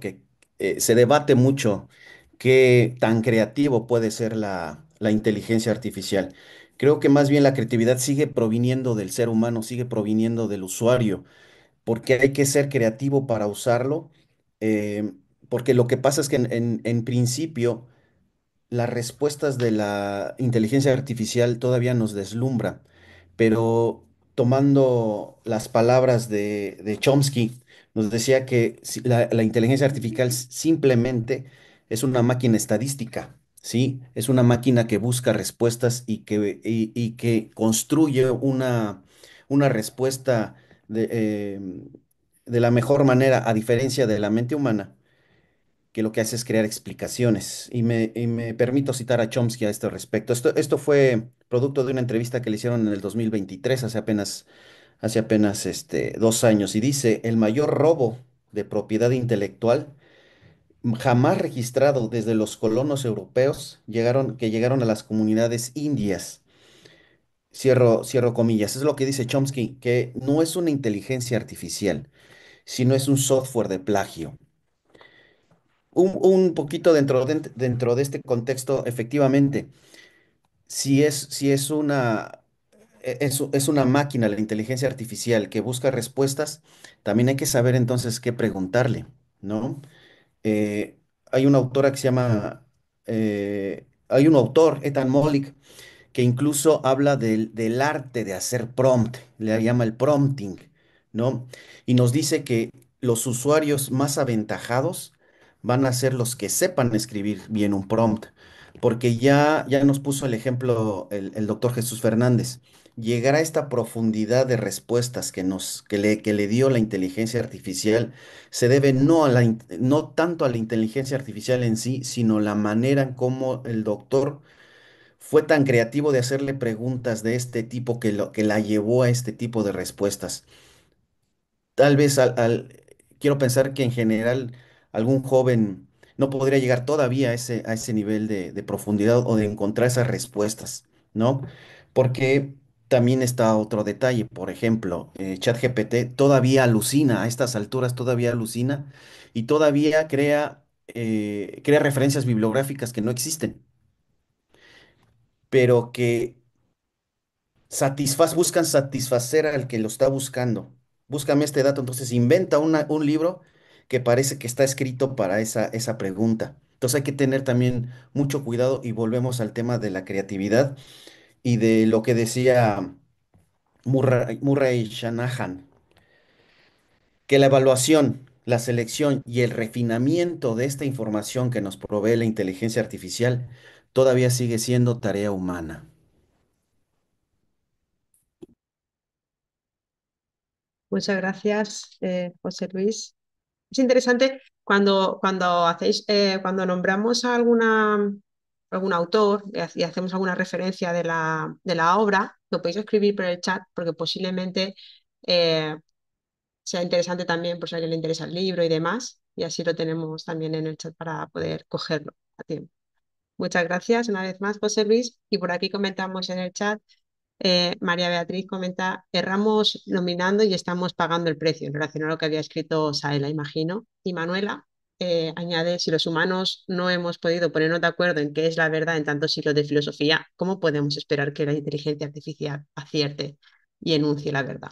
I: se debate mucho qué tan creativo puede ser la inteligencia artificial. Creo que más bien la creatividad sigue proviniendo del ser humano, sigue proviniendo del usuario, porque hay que ser creativo para usarlo, eh, porque lo que pasa es que en principio las respuestas de la inteligencia artificial todavía nos deslumbra, pero tomando las palabras de Chomsky, nos decía que la inteligencia artificial simplemente es una máquina estadística, ¿sí? Es una máquina que busca respuestas y que construye una respuesta de, de la mejor manera, a diferencia de la mente humana, que lo que hace es crear explicaciones. Y me permito citar a Chomsky a este respecto. Esto fue producto de una entrevista que le hicieron en el 2023, hace apenas 2 años, y dice, el mayor robo de propiedad intelectual jamás registrado desde los colonos europeos que llegaron a las comunidades indias. Cierro comillas. Es lo que dice Chomsky, que no es una inteligencia artificial, sino es un software de plagio. Un poquito dentro de este contexto, efectivamente, si es es una máquina, la inteligencia artificial, que busca respuestas, también hay que saber entonces qué preguntarle, ¿no? Eh, Hay una autora que se llama, hay un autor, Ethan Mollick, que incluso habla del arte de hacer prompt, le llama el prompting, ¿no? Y nos dice que los usuarios más aventajados van a ser los que sepan escribir bien un prompt, porque ya nos puso el ejemplo el doctor Jesús Fernández. Llegar a esta profundidad de respuestas que le dio la inteligencia artificial se debe no tanto a la inteligencia artificial en sí, sino la manera en cómo el doctor fue tan creativo de hacerle preguntas de este tipo que la llevó a este tipo de respuestas. Tal vez quiero pensar que en general algún joven no podría llegar todavía a ese nivel de profundidad o de encontrar esas respuestas, ¿no? Porque también está otro detalle, por ejemplo, ChatGPT todavía alucina, a estas alturas todavía alucina y todavía crea referencias bibliográficas que no existen, pero que buscan satisfacer al que lo está buscando. Búscame este dato, entonces inventa un libro que parece que está escrito para esa pregunta. Entonces hay que tener también mucho cuidado y volvemos al tema de la creatividad y de lo que decía Murray Shanahan, que la evaluación, la selección y el refinamiento de esta información que nos provee la inteligencia artificial todavía sigue siendo tarea humana.
A: Muchas gracias, José Luis. Es interesante cuando nombramos a algún autor y hacemos alguna referencia de la obra, lo podéis escribir por el chat porque posiblemente eh, sea interesante también por si a alguien le interesa el libro y demás, y así lo tenemos también en el chat para poder cogerlo a tiempo. Muchas gracias una vez más, José Luis. Y por aquí comentamos en el chat, María Beatriz comenta, erramos nominando y estamos pagando el precio, en relación a lo que había escrito Saela, imagino. Y Manuela añade, si los humanos no hemos podido ponernos de acuerdo en qué es la verdad en tantos siglos de filosofía, ¿cómo podemos esperar que la inteligencia artificial acierte y enuncie la verdad?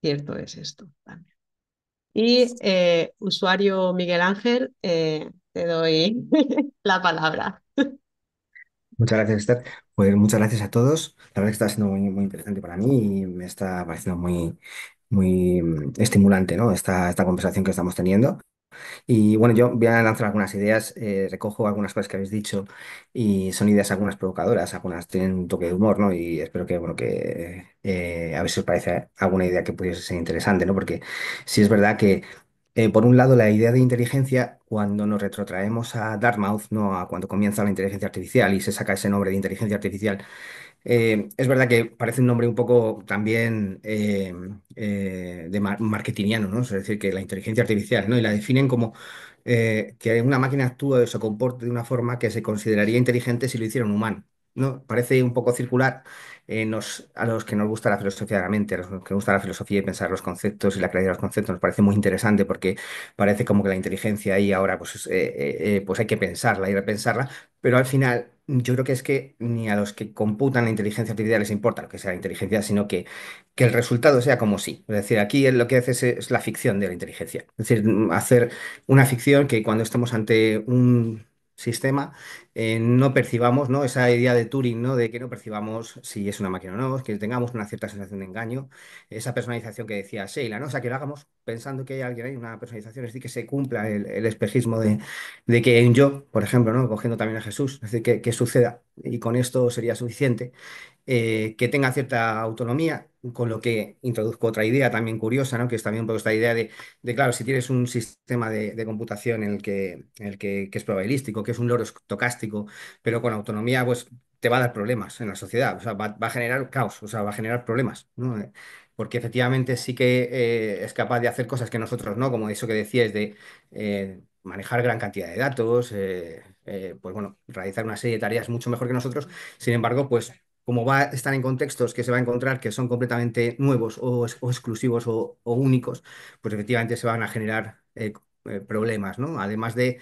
A: Cierto es esto también. Y usuario Miguel Ángel, te doy la palabra.
J: Muchas gracias, Esther. Pues muchas gracias a todos. La verdad que está siendo muy interesante para mí y me está pareciendo muy estimulante, ¿no? Esta conversación que estamos teniendo. Y bueno, yo voy a lanzar algunas ideas, recojo algunas cosas que habéis dicho y son ideas algunas provocadoras, algunas tienen un toque de humor, ¿no? Y espero que, bueno, que a ver si os parece alguna idea que pudiese ser interesante, ¿no? Porque sí es verdad que, por un lado, la idea de inteligencia, cuando nos retrotraemos a Dartmouth, ¿no? A cuando comienza la inteligencia artificial y se saca ese nombre de inteligencia artificial, es verdad que parece un nombre un poco también marketingiano, ¿no? Es decir, que la inteligencia artificial, ¿no? Y la definen como que una máquina actúe o se comporte de una forma que se consideraría inteligente si lo hiciera un humano, ¿no? Parece un poco circular a los que nos gusta la filosofía de la mente, a los que nos gusta la filosofía y pensar los conceptos y la claridad de los conceptos, nos parece muy interesante porque parece como que la inteligencia ahí ahora pues hay que pensarla y repensarla, pero al final yo creo que es que ni a los que computan la inteligencia artificial les importa lo que sea la inteligencia, sino que el resultado sea como sí. Es decir, aquí lo que hace es la ficción de la inteligencia. Es decir, hacer una ficción que cuando estamos ante sistema, no percibamos, ¿no? Esa idea de Turing, ¿no? De que no percibamos si es una máquina o no, que tengamos una cierta sensación de engaño, esa personalización que decía Sheila, ¿no? O sea, que lo hagamos pensando que hay alguien ahí, una personalización, es decir, que se cumpla el espejismo de que en yo, por ejemplo, ¿no? Cogiendo también a Jesús, es decir, que suceda y con esto sería suficiente. Que tenga cierta autonomía, con lo que introduzco otra idea también curiosa, ¿no? Que es también un poco esta idea claro, si tienes un sistema de computación que es probabilístico, que es un loro estocástico, pero con autonomía, pues te va a dar problemas en la sociedad, o sea, va a generar caos, o sea, va a generar problemas, ¿no? Porque efectivamente sí que es capaz de hacer cosas que nosotros no, como eso que decías de manejar gran cantidad de datos, pues bueno, realizar una serie de tareas mucho mejor que nosotros. Sin embargo, pues como va a estar en contextos que se va a encontrar que son completamente nuevos o exclusivos o únicos, pues efectivamente se van a generar problemas, ¿no? Además de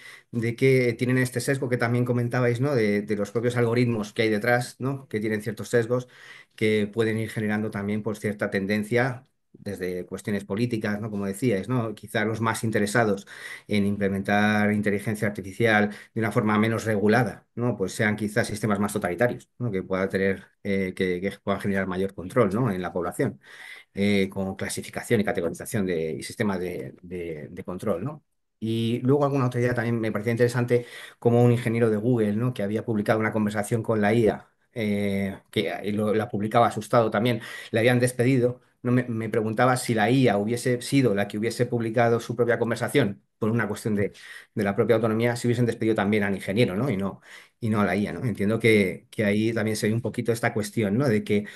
J: que tienen este sesgo que también comentabais, ¿no? De los propios algoritmos que hay detrás, ¿no? Que tienen ciertos sesgos que pueden ir generando también por cierta tendencia desde cuestiones políticas, ¿no? Como decíais, ¿no? Quizá los más interesados en implementar inteligencia artificial de una forma menos regulada, ¿no? Pues sean quizás sistemas más totalitarios, ¿no? Que pueda tener, que puedan generar mayor control, ¿no? En la población, con clasificación y categorización y sistemas de control, ¿no? Y luego alguna otra idea también me parecía interesante, como un ingeniero de Google, ¿no? Que había publicado una conversación con la IA, la publicaba asustado también, le habían despedido. No, me preguntaba si la IA hubiese sido la que hubiese publicado su propia conversación por una cuestión de la propia autonomía, si hubiesen despedido también al ingeniero, ¿no? Y no a la IA, ¿no? Entiendo que ahí también se ve un poquito esta cuestión, ¿no? De que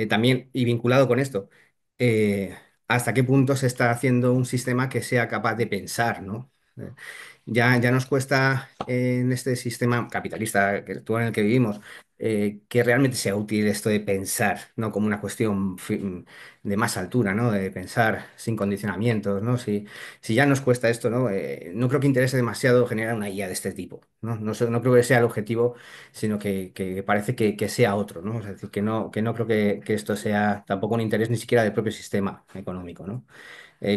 J: también, y vinculado con esto, eh, hasta qué punto se está haciendo un sistema que sea capaz de pensar, ¿no? Ya nos cuesta en este sistema capitalista en el que vivimos, que realmente sea útil esto de pensar, ¿no? Como una cuestión de más altura, ¿no? De pensar sin condicionamientos, ¿no? Si ya nos cuesta esto, ¿no? No creo que interese demasiado generar una guía de este tipo, ¿no? No creo que sea el objetivo, sino que parece que sea otro, ¿no? Es decir, que no creo que esto sea tampoco un interés ni siquiera del propio sistema económico, ¿no?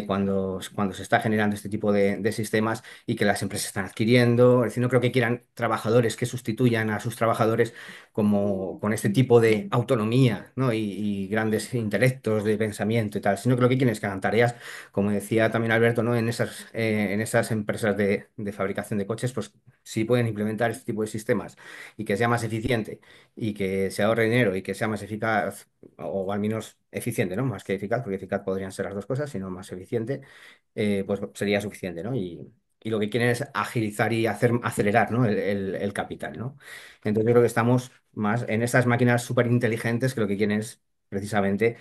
J: Cuando se está generando este tipo de sistemas y que las empresas están adquiriendo. Es decir, no creo que quieran trabajadores que sustituyan a sus trabajadores como con este tipo de autonomía, ¿no? Y grandes intelectos de pensamiento y tal, sino que lo que quieren es que hagan tareas, como decía también Alberto, ¿no? En esas empresas de fabricación de coches, pues sí pueden implementar este tipo de sistemas y que sea más eficiente y que se ahorre dinero y que sea más eficaz o al menos eficiente, ¿no? Más que eficaz, porque eficaz podrían ser las dos cosas, sino más eficiente, pues sería suficiente, ¿no? Y lo que quieren es agilizar y acelerar, ¿no? El capital, ¿no? Entonces yo creo que estamos más en estas máquinas súper inteligentes que lo que quieren es precisamente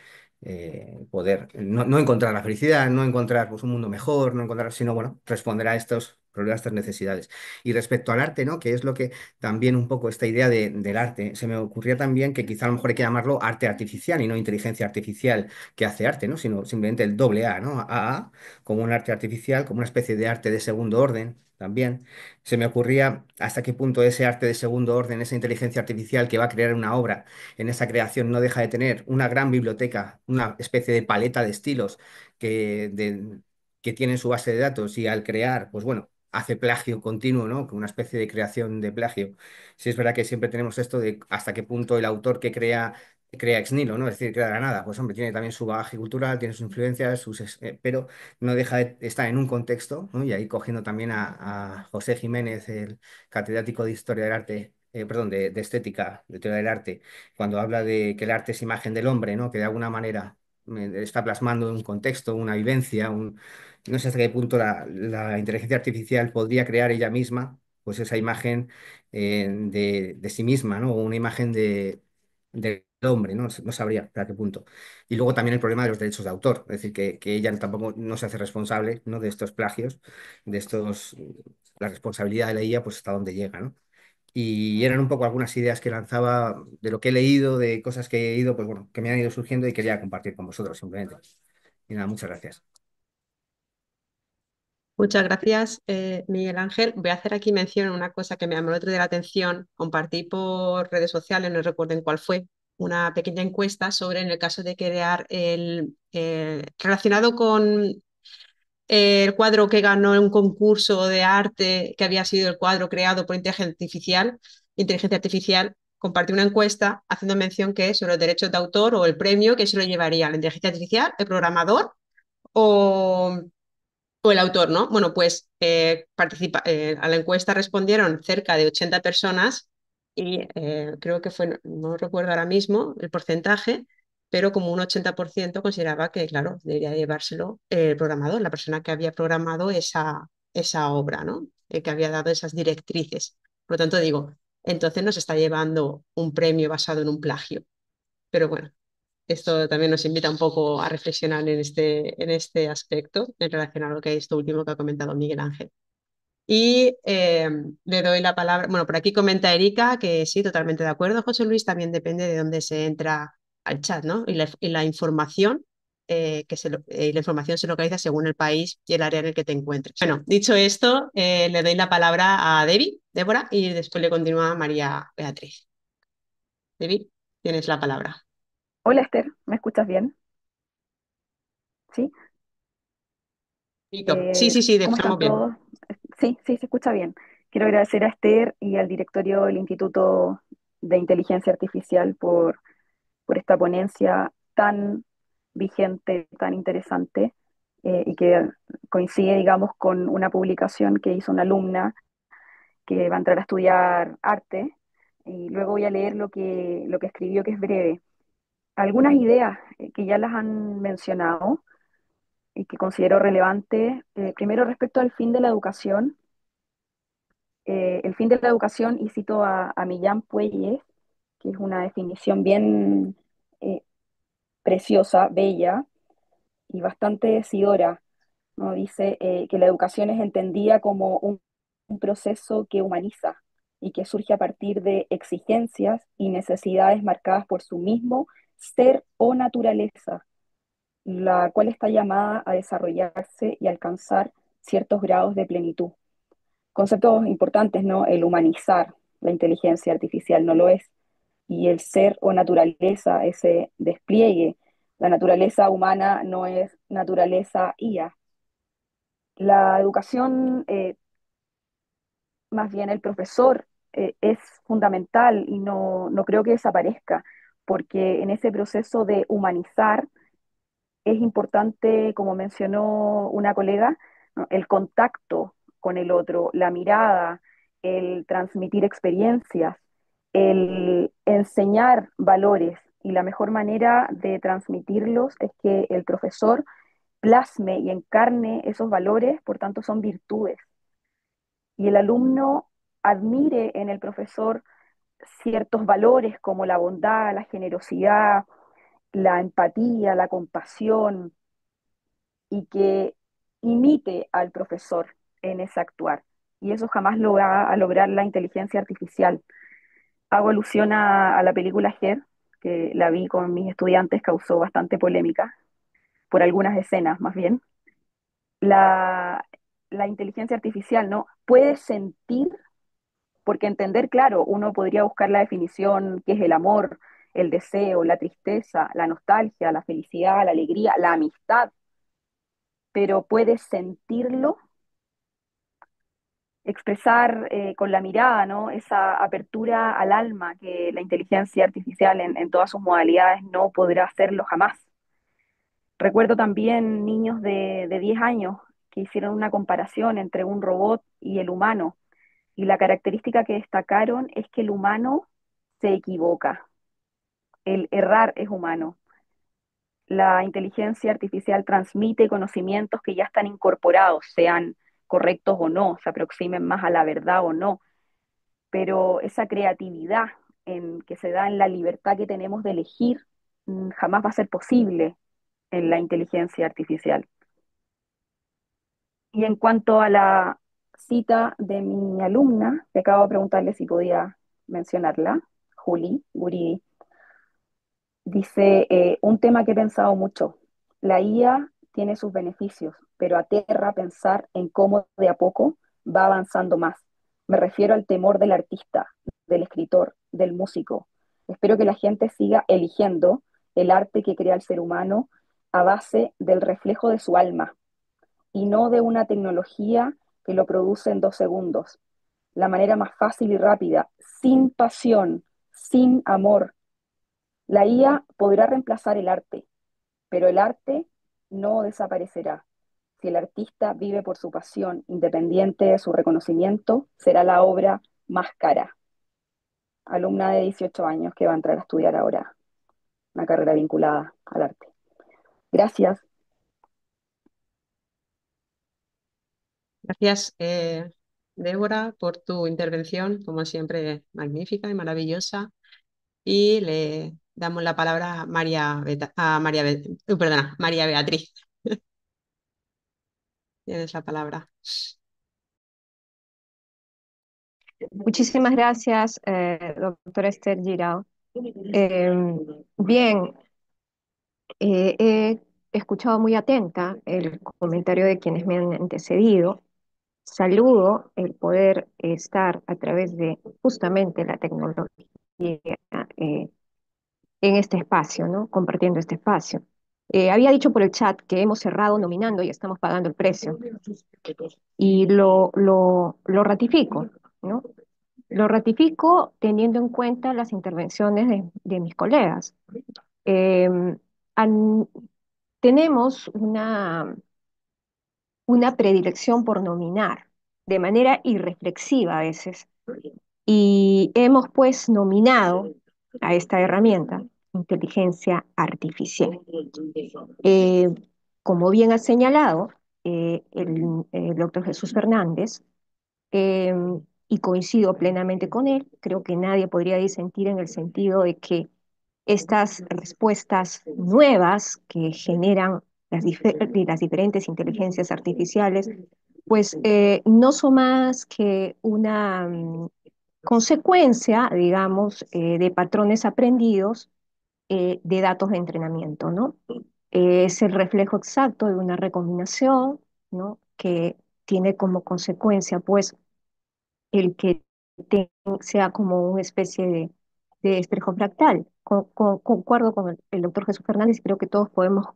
J: poder no encontrar la felicidad, no encontrar pues, un mundo mejor, no encontrar, sino bueno, responder a estos problemas, a estas necesidades. Y respecto al arte, ¿no? Que es lo que también un poco esta idea del arte. Se me ocurría también que quizá a lo mejor hay que llamarlo arte artificial y no inteligencia artificial que hace arte, ¿no? Sino simplemente el doble A, ¿no? AA, como un arte artificial, como una especie de arte de segundo orden también. Se me ocurría hasta qué punto ese arte de segundo orden, esa inteligencia artificial que va a crear una obra, en esa creación no deja de tener una gran biblioteca, una especie de paleta de estilos que, de- que tiene en su base de datos y al crear, pues bueno, hace plagio continuo, ¿no? Como una especie de creación de plagio. Sí es verdad que siempre tenemos esto de hasta qué punto el autor que crea ex nihilo, ¿no? Es decir, crea de la nada. Pues hombre, tiene también su bagaje cultural, tiene sus influencias, pero no deja de estar en un contexto, ¿no? Y ahí cogiendo también a José Jiménez, el catedrático de Historia del Arte, perdón, de Estética, de Teoría del Arte, cuando habla de que el arte es imagen del hombre, ¿no? Que de alguna manera está plasmando un contexto, una vivencia, no sé hasta qué punto la inteligencia artificial podría crear ella misma, pues esa imagen de sí misma, ¿no? O una imagen del hombre, ¿no? No sabría hasta qué punto. Y luego también el problema de los derechos de autor, es decir, que ella tampoco no se hace responsable, ¿no? De estos plagios, de estos, la responsabilidad de la IA, pues hasta dónde llega, ¿no? Y eran un poco algunas ideas que lanzaba de lo que he leído, de cosas que he ido, pues bueno, que me han ido surgiendo y quería compartir con vosotros simplemente. Y nada, muchas gracias.
A: Muchas gracias, Miguel Ángel. Voy a hacer aquí mención a una cosa que me llamó el otro día la atención. Compartí por redes sociales, no recuerdo en cuál fue, una pequeña encuesta sobre en el caso de crear relacionado con el cuadro que ganó en un concurso de arte, que había sido el cuadro creado por inteligencia artificial, compartió una encuesta haciendo mención que sobre los derechos de autor o el premio que se lo llevaría la inteligencia artificial, el programador o, o el autor, ¿no? Bueno, pues a la encuesta respondieron cerca de 80 personas y creo que fue, no recuerdo ahora mismo el porcentaje, pero como un 80% consideraba que, claro, debería llevárselo el programador, la persona que había programado esa obra, ¿no? El que había dado esas directrices. Por lo tanto, digo, entonces nos está llevando un premio basado en un plagio. Pero bueno, esto también nos invita un poco a reflexionar en este aspecto en relación a lo que esto último que ha comentado Miguel Ángel. Y le doy la palabra, bueno, por aquí comenta Erika que sí, totalmente de acuerdo, José Luis, también depende de dónde se entra al chat, ¿no? Y la información, la información se localiza según el país y el área en el que te encuentres. Bueno, dicho esto, le doy la palabra a Débora, y después le continúa María Beatriz. Debbie, tienes la palabra.
K: Hola Esther, ¿me escuchas bien? ¿Sí?
A: Sí, sí, sí, te
K: ¿Cómo están
A: escuchamos bien.
K: todos? Sí, sí, se escucha bien. Quiero agradecer a Esther y al directorio del Instituto de Inteligencia Artificial por esta ponencia tan vigente, tan interesante, y que coincide, digamos, con una publicación que hizo una alumna que va a entrar a estudiar arte, y luego voy a leer lo que escribió, que es breve. Algunas ideas que ya las han mencionado y que considero relevante. Primero, respecto al fin de la educación. El fin de la educación, y cito a Millán Puelles, que es una definición bien eh, preciosa, bella y bastante decidora, ¿no? Dice que la educación es entendida como un proceso que humaniza y que surge a partir de exigencias y necesidades marcadas por su mismo ser o naturaleza, la cual está llamada a desarrollarse y alcanzar ciertos grados de plenitud. Conceptos importantes, ¿no? El humanizar la inteligencia artificial no lo es, y el ser o naturaleza, ese despliegue. La naturaleza humana no es naturaleza IA. La educación, más bien el profesor, es fundamental y no creo que desaparezca, porque en ese proceso de humanizar es importante, como mencionó una colega, ¿no? El contacto con el otro, la mirada, el transmitir experiencias, el enseñar valores. Y la mejor manera de transmitirlos es que el profesor plasme y encarne esos valores, por tanto son virtudes. Y el alumno admire en el profesor ciertos valores como la bondad, la generosidad, la empatía, la compasión, y que imite al profesor en ese actuar. Y eso jamás lo va a lograr la inteligencia artificial. Hago alusión a la película Her, que la vi con mis estudiantes, causó bastante polémica, por algunas escenas más bien. La, la inteligencia artificial, ¿no? Puede sentir, porque entender, claro, uno podría buscar la definición, qué es el amor, el deseo, la tristeza, la nostalgia, la felicidad, la alegría, la amistad, pero puede sentirlo, expresar con la mirada, ¿no? Esa apertura al alma que la inteligencia artificial en todas sus modalidades no podrá hacerlo jamás. Recuerdo también niños de 10 años que hicieron una comparación entre un robot y el humano, y la característica que destacaron es que el humano se equivoca, el errar es humano. La inteligencia artificial transmite conocimientos que ya están incorporados, sean correctos o no, se aproximen más a la verdad o no, pero esa creatividad que se da en la libertad que tenemos de elegir jamás va a ser posible en la inteligencia artificial. Y en cuanto a la cita de mi alumna, que acabo de preguntarle si podía mencionarla, Juli Guridi, dice, un tema que he pensado mucho: la IA tiene sus beneficios, pero aterra pensar en cómo de a poco va avanzando más. Me refiero al temor del artista, del escritor, del músico. Espero que la gente siga eligiendo el arte que crea el ser humano a base del reflejo de su alma, y no de una tecnología que lo produce en 2 segundos. La manera más fácil y rápida, sin pasión, sin amor. La IA podrá reemplazar el arte, pero el arte no desaparecerá. Si el artista vive por su pasión, independiente de su reconocimiento, será la obra más cara. Alumna de 18 años que va a entrar a estudiar ahora una carrera vinculada al arte. Gracias.
A: Gracias, Débora, por tu intervención, como siempre, magnífica y maravillosa. Y le damos la palabra a María Beatriz. Tienes la palabra.
L: Muchísimas gracias, doctora Esther Girao. Bien, he escuchado muy atenta el comentario de quienes me han antecedido. Saludo el poder estar a través de justamente la tecnología en este espacio, ¿no? Compartiendo este espacio. Había dicho por el chat que hemos cerrado nominando y estamos pagando el precio. Y lo ratifico, ¿no? Lo ratifico teniendo en cuenta las intervenciones de mis colegas. Eh, an- Tenemos una predilección por nominar de manera irreflexiva a veces y hemos pues nominado a esta herramienta inteligencia artificial. Eh, Como bien ha señalado el doctor Jesús Fernández, eh, y coincido plenamente con él, creo que nadie podría disentir en el sentido de que estas respuestas nuevas que generan las diferentes inteligencias artificiales, pues no son más que una consecuencia, digamos, de patrones aprendidos de datos de entrenamiento, ¿no? Es el reflejo exacto de una recombinación, ¿no? Que tiene como consecuencia, pues, el que sea como una especie de espejo fractal. Concuerdo con el doctor Jesús Fernández y creo que todos podemos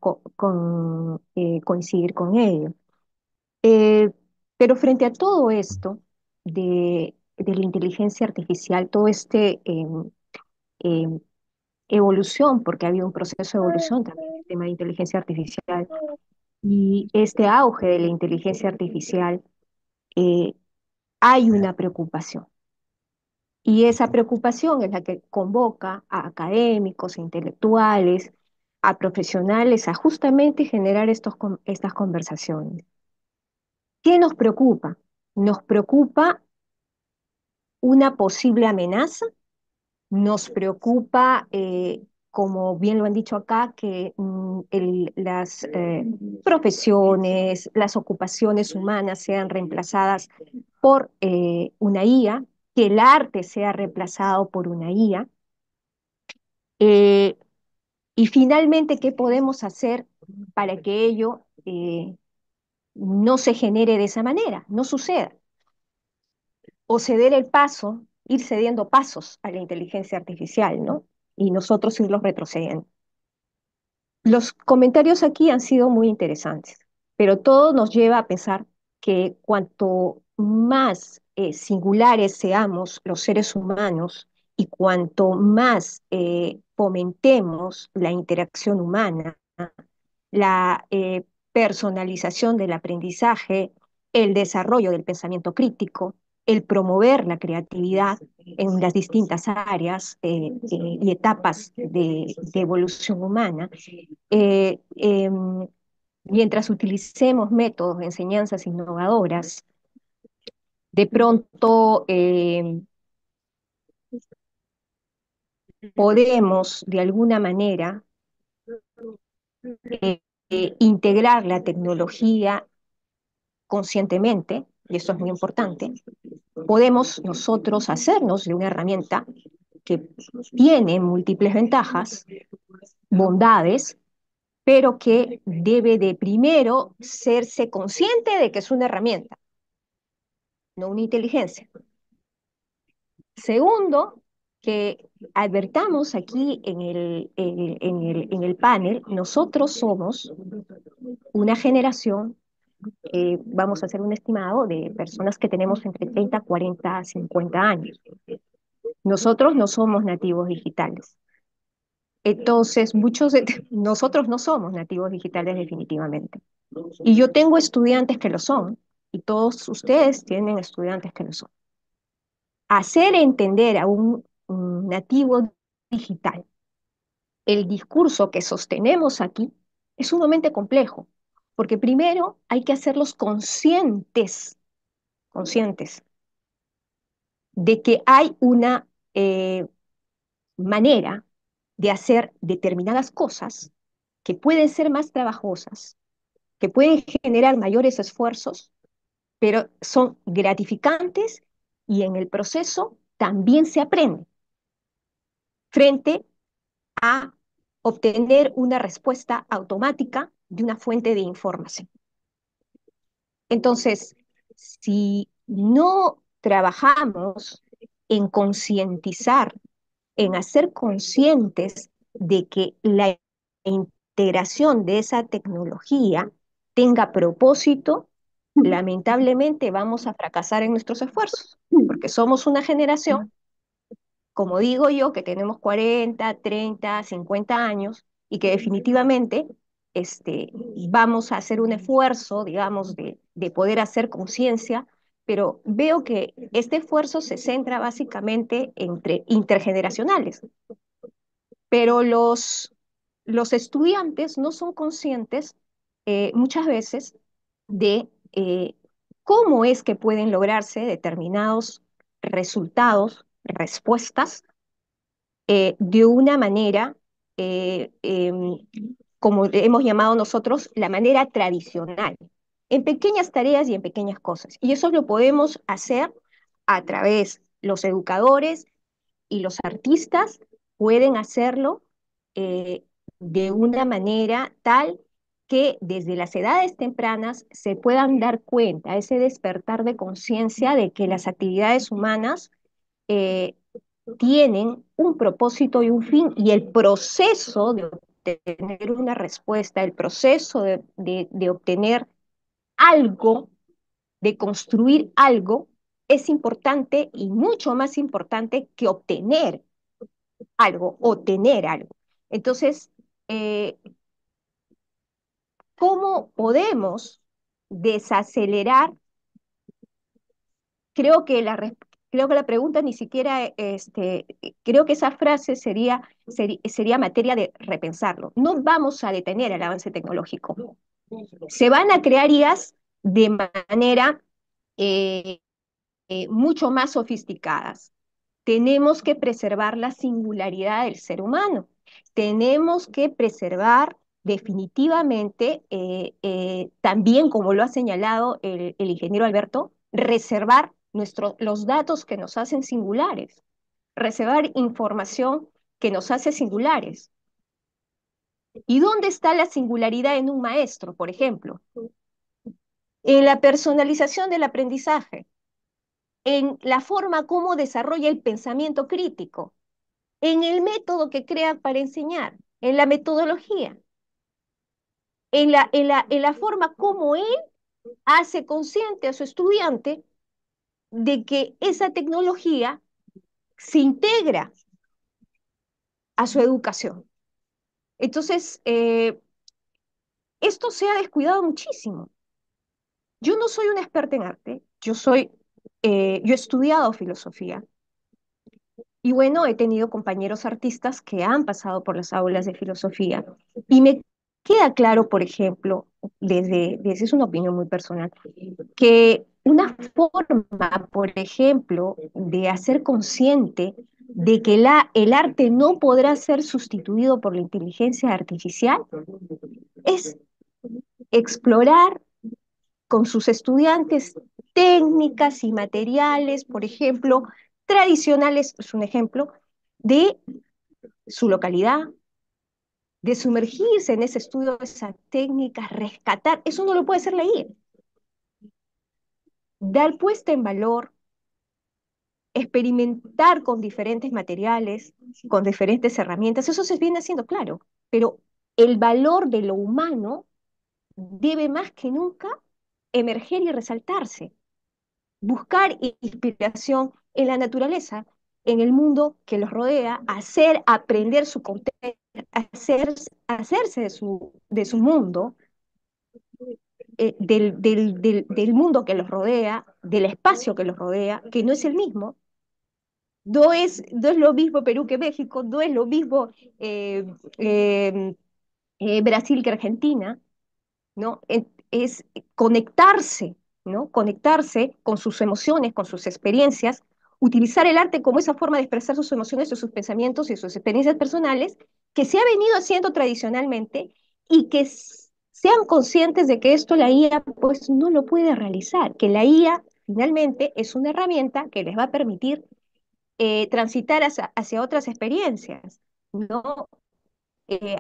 L: coincidir con ello. Eh, pero frente a todo esto de la inteligencia artificial, todo em, evolución, porque ha habido un proceso de evolución también del tema de inteligencia artificial, y este auge de la inteligencia artificial, eh, hay una preocupación. Y esa preocupación es la que convoca a académicos, a intelectuales, a profesionales a justamente generar estas conversaciones. ¿Qué nos preocupa? Nos preocupa una posible amenaza, nos preocupa, como bien lo han dicho acá, que las profesiones, las ocupaciones humanas sean reemplazadas por una IA, que el arte sea reemplazado por una IA. Eh, y finalmente, ¿qué podemos hacer para que ello no se genere de esa manera, no suceda? O ceder el paso, ir cediendo pasos a la inteligencia artificial, ¿no? Y nosotros irlos retrocediendo. Los comentarios aquí han sido muy interesantes, pero todo nos lleva a pensar que cuanto más singulares seamos los seres humanos y cuanto más fomentemos la interacción humana, la personalización del aprendizaje, el desarrollo del pensamiento crítico, el promover la creatividad en las distintas áreas y etapas de evolución humana, eh, em, mientras utilicemos métodos de enseñanzas innovadoras, de pronto podemos de alguna manera integrar la tecnología conscientemente, y eso es muy importante. Podemos nosotros hacernos de una herramienta que tiene múltiples ventajas, bondades, pero que debe de primero serse consciente de que es una herramienta, no una inteligencia. Segundo, que advertamos aquí en el panel, nosotros somos una generación vamos a hacer un estimado de personas que tenemos entre 30, 40, 50 años. Nosotros no somos nativos digitales. Entonces, nosotros no somos nativos digitales definitivamente. Y yo tengo estudiantes que lo son, y todos ustedes tienen estudiantes que lo son. Hacer entender a un nativo digital el discurso que sostenemos aquí es sumamente complejo, porque primero hay que hacerlos conscientes de que hay una manera de hacer determinadas cosas que pueden ser más trabajosas, que pueden generar mayores esfuerzos, pero son gratificantes y en el proceso también se aprende frente a obtener una respuesta automática de una fuente de información. Entonces, si no trabajamos en concientizar, en hacer conscientes de que la integración de esa tecnología tenga propósito, lamentablemente vamos a fracasar en nuestros esfuerzos, porque somos una generación, como digo yo, que tenemos 40, 30, 50 años y que definitivamente vamos a hacer un esfuerzo, digamos, de poder hacer conciencia, pero veo que este esfuerzo se centra básicamente entre intergeneracionales, pero los estudiantes no son conscientes muchas veces de cómo es que pueden lograrse determinados resultados, respuestas, de una manera, como le hemos llamado nosotros, la manera tradicional, en pequeñas tareas y en pequeñas cosas. Y eso lo podemos hacer a través, los educadores y los artistas pueden hacerlo eh, de una manera tal que desde las edades tempranas se puedan dar cuenta, ese despertar de conciencia de que las actividades humanas eh, tienen un propósito y un fin, y el proceso de obtener una respuesta, el proceso de obtener algo, de construir algo, es importante y mucho más importante que obtener algo o tener algo. Entonces, eh, ¿cómo podemos desacelerar? Creo que creo que la pregunta ni siquiera, creo que esa frase sería materia de repensarlo. No vamos a detener el avance tecnológico. Se van a crear IAs de manera eh, mucho más sofisticadas. Tenemos que preservar la singularidad del ser humano. Tenemos que preservar definitivamente, también como lo ha señalado el ingeniero Alberto, reservar los datos que nos hacen singulares, reservar información que nos hace singulares. ¿Y dónde está la singularidad en un maestro, por ejemplo? En la personalización del aprendizaje, en la forma como desarrolla el pensamiento crítico, en el método que crea para enseñar, en la metodología, en la forma como él hace consciente a su estudiante de que esa tecnología se integra a su educación. Entonces, esto se ha descuidado muchísimo. Yo no soy una experta en arte, yo he estudiado filosofía, y bueno, he tenido compañeros artistas que han pasado por las aulas de filosofía y me queda claro, por ejemplo, desde es una opinión muy personal, que una forma, por ejemplo, de hacer consciente de que el arte no podrá ser sustituido por la inteligencia artificial es explorar con sus estudiantes técnicas y materiales, por ejemplo, tradicionales, es un ejemplo, de su localidad, de sumergirse en ese estudio de esas técnicas, rescatar, eso no lo puede hacer la IA. Dar puesta en valor, experimentar con diferentes materiales, con diferentes herramientas, eso se viene haciendo claro, pero el valor de lo humano debe más que nunca emerger y resaltarse, buscar inspiración en la naturaleza, en el mundo que los rodea, hacer aprender su contexto, hacerse de su mundo, del mundo que los rodea, del espacio que los rodea, que no es el mismo. No es lo mismo Perú que México, no es lo mismo eh, eh, Brasil que Argentina, ¿no? Es conectarse, ¿no? Conectarse con sus emociones, con sus experiencias, utilizar el arte como esa forma de expresar sus emociones, sus pensamientos y sus experiencias personales, que se ha venido haciendo tradicionalmente y que sean conscientes de que esto la IA pues no lo puede realizar, que la IA finalmente es una herramienta que les va a permitir transitar hacia otras experiencias, ¿no?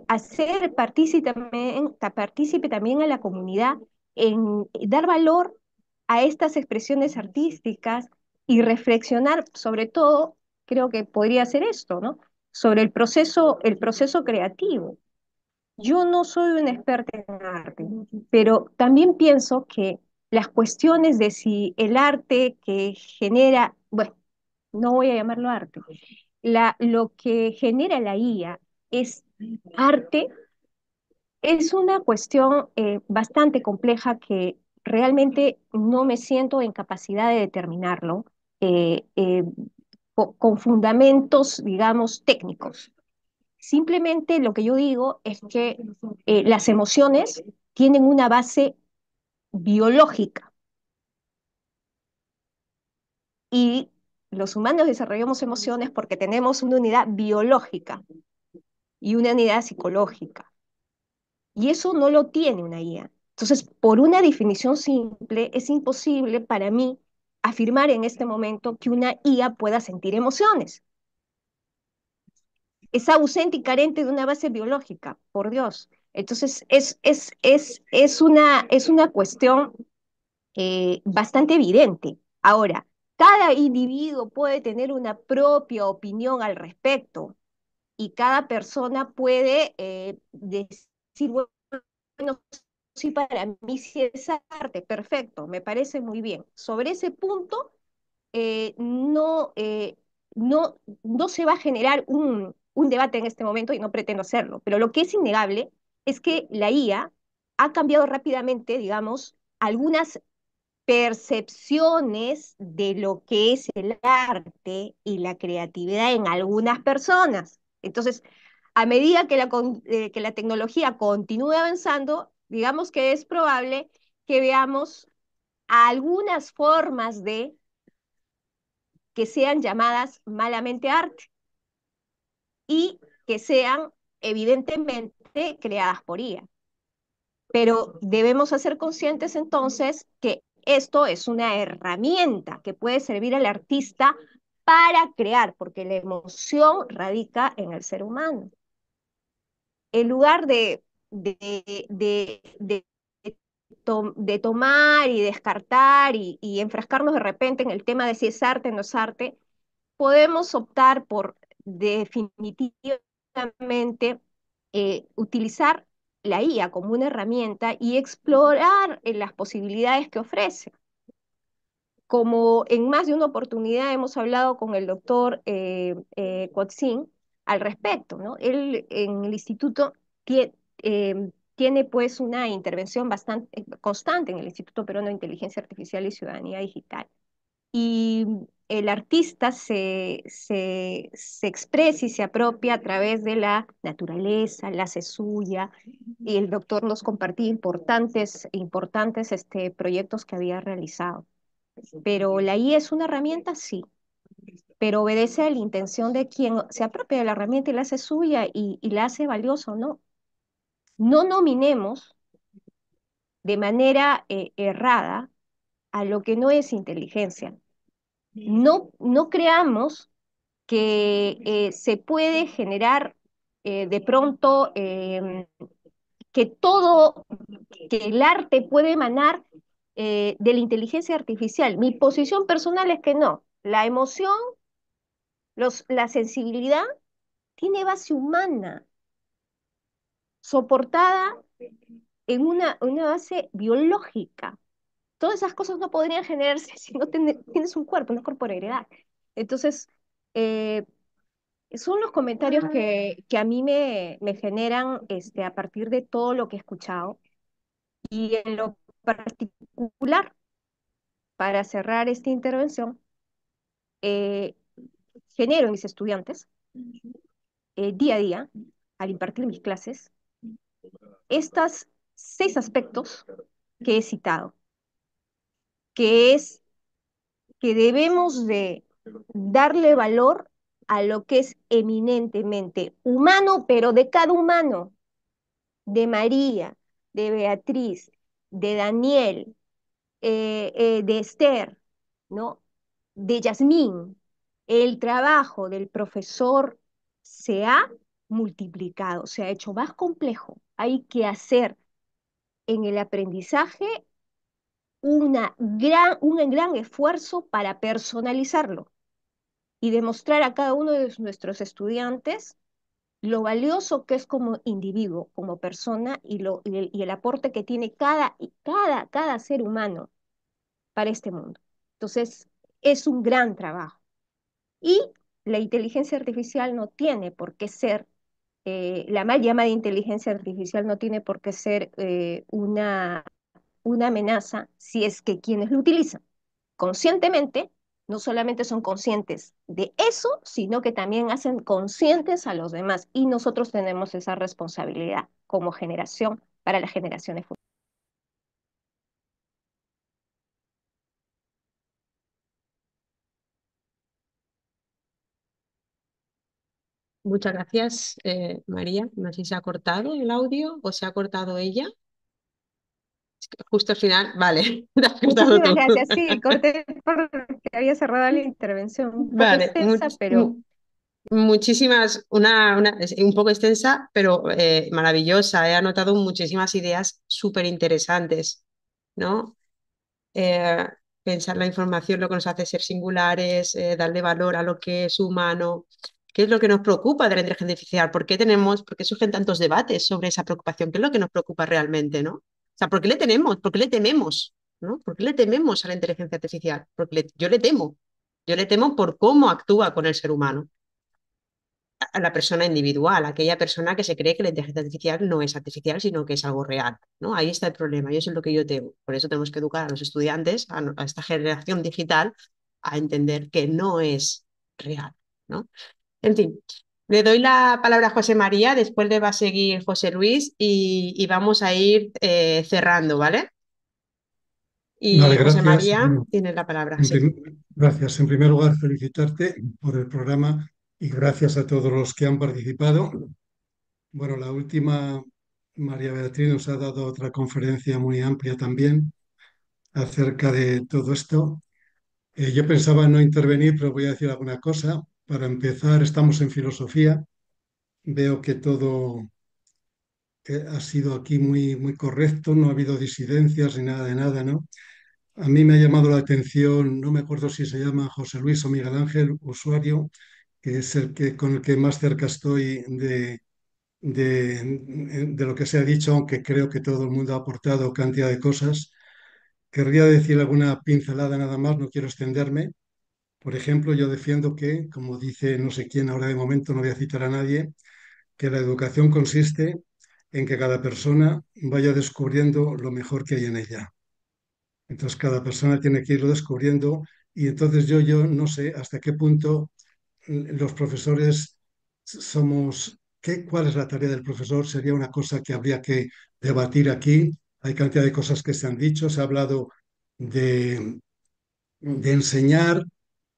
L: Hacer partícipe también a la comunidad en dar valor a estas expresiones artísticas y reflexionar sobre todo, creo que podría ser esto, ¿no? Sobre el proceso creativo. Yo no soy una experta en arte, pero también pienso que las cuestiones de si el arte que genera, bueno, no voy a llamarlo arte, lo que genera la IA es arte, es una cuestión bastante compleja que realmente no me siento en capacidad de determinarlo eh, eh, con fundamentos, digamos, técnicos. Simplemente lo que yo digo es que las emociones tienen una base biológica y los humanos desarrollamos emociones porque tenemos una unidad biológica y una unidad psicológica. Y eso no lo tiene una IA. Entonces, por una definición simple, es imposible para mí afirmar en este momento que una IA pueda sentir emociones. Es ausente y carente de una base biológica, por Dios. Entonces, es una cuestión bastante evidente. Ahora, cada individuo puede tener una propia opinión al respecto y cada persona puede decir, bueno, sí, para mí sí es arte, perfecto, me parece muy bien. Sobre ese punto, eh, no, eh, no se va a generar un debate en este momento y no pretendo hacerlo, pero lo que es innegable es que la IA ha cambiado rápidamente, digamos, algunas percepciones de lo que es el arte y la creatividad en algunas personas. Entonces, a medida que la tecnología continúe avanzando, digamos que es probable que veamos algunas formas de que sean llamadas malamente arte y que sean evidentemente creadas por IA. Pero debemos ser conscientes entonces que esto es una herramienta que puede servir al artista para crear, porque la emoción radica en el ser humano. En lugar de, de tomar y descartar y enfrascarnos de repente en el tema de si es arte o no es arte, podemos optar por definitivamente utilizar la IA como una herramienta y explorar las posibilidades que ofrece. Como en más de una oportunidad hemos hablado con el doctor Coetzee al respecto, ¿no? Él en el instituto tiene pues una intervención bastante constante en el Instituto Peruano de Inteligencia Artificial y Ciudadanía Digital. Y el artista se expresa y se apropia a través de la naturaleza, la hace suya, y el doctor nos compartía importantes proyectos que había realizado. Pero la IA es una herramienta, sí, pero obedece a la intención de quien se apropia de la herramienta y la hace suya y la hace valiosa, ¿no? No nominemos de manera errada a lo que no es inteligencia. No creamos que se puede generar de pronto que todo, que el arte puede emanar de la inteligencia artificial. Mi posición personal es que no. La emoción, la sensibilidad tiene base humana, soportada en una base biológica. todas esas cosas no podrían generarse si no tienes un cuerpo, una corporeidad. Entonces, eh, son los comentarios que a mí me generan a partir de todo lo que he escuchado. Y en lo particular, para cerrar esta intervención, eh, genero en mis estudiantes, día a día, al impartir mis clases, estos 6 aspectos que he citado, que es que debemos de darle valor a lo que es eminentemente humano, pero de cada humano, de María, de Beatriz, de Daniel, de Esther, ¿no? De Yasmín. El trabajo del profesor se ha multiplicado, se ha hecho más complejo. Hay que hacer en el aprendizaje un gran esfuerzo para personalizarlo y demostrar a cada uno de nuestros estudiantes lo valioso que es como individuo, como persona y el aporte que tiene cada ser humano para este mundo. Entonces, es un gran trabajo. Y la inteligencia artificial no tiene por qué ser, la mal llamada inteligencia artificial no tiene por qué ser una amenaza si es que quienes lo utilizan conscientemente no solamente son conscientes de eso, sino que también hacen conscientes a los demás. Y nosotros tenemos esa responsabilidad como generación para las generaciones futuras.
A: Muchas gracias, María. No sé si se ha cortado el audio o se ha cortado ella. Es que justo al final, vale, te has cortado
L: Muchísimas
A: tú.
L: gracias. Sí, corté porque había cerrado la intervención. Un poco
A: Vale,
L: extensa, pero
A: muchísimas, es un poco extensa, pero maravillosa. He anotado muchísimas ideas súper interesantes, ¿no? Eh, Pensar la información, lo que nos hace ser singulares, darle valor a lo que es humano. ¿Qué es lo que nos preocupa de la inteligencia artificial? ¿Por qué surgen tantos debates sobre esa preocupación? ¿Qué es lo que nos preocupa realmente, ¿no? O sea, ¿por qué le tenemos? ¿Por qué le tememos? ¿No? ¿Por qué le tememos a la inteligencia artificial? Porque yo le temo. Yo le temo por cómo actúa con el ser humano, a la persona individual, a aquella persona que se cree que la inteligencia artificial no es artificial, sino que es algo real, ¿no? Ahí está el problema y eso es lo que yo temo. Por eso tenemos que educar a los estudiantes, a esta generación digital, a entender que no es real, ¿no? En fin, le doy la palabra a José María, después le va a seguir José Luis y vamos a ir cerrando, ¿vale?
M: Vale,
A: Y José
M: gracias.
A: María
M: Bueno,
A: tiene la palabra, sí.
M: gracias. En primer lugar, felicitarte por el programa y gracias a todos los que han participado. Bueno, la última, María Beatriz, nos ha dado otra conferencia muy amplia también acerca de todo esto. Yo pensaba no intervenir, pero voy a decir alguna cosa. Para empezar, estamos en filosofía. Veo que todo ha sido aquí muy, muy correcto, no ha habido disidencias ni nada de nada, ¿no? A mí me ha llamado la atención, no me acuerdo si se llama José Luis o Miguel Ángel, usuario, que es el que con el que más cerca estoy de lo que se ha dicho, aunque creo que todo el mundo ha aportado cantidad de cosas. Querría decir alguna pincelada nada más, no quiero extenderme. Por ejemplo, yo defiendo que, como dice no sé quién ahora de momento, no voy a citar a nadie, que la educación consiste en que cada persona vaya descubriendo lo mejor que hay en ella. Entonces, cada persona tiene que irlo descubriendo y entonces yo no sé hasta qué punto los profesores somos, ¿cuál es la tarea del profesor? Sería una cosa que habría que debatir aquí. Hay cantidad de cosas que se han dicho, se ha hablado de enseñar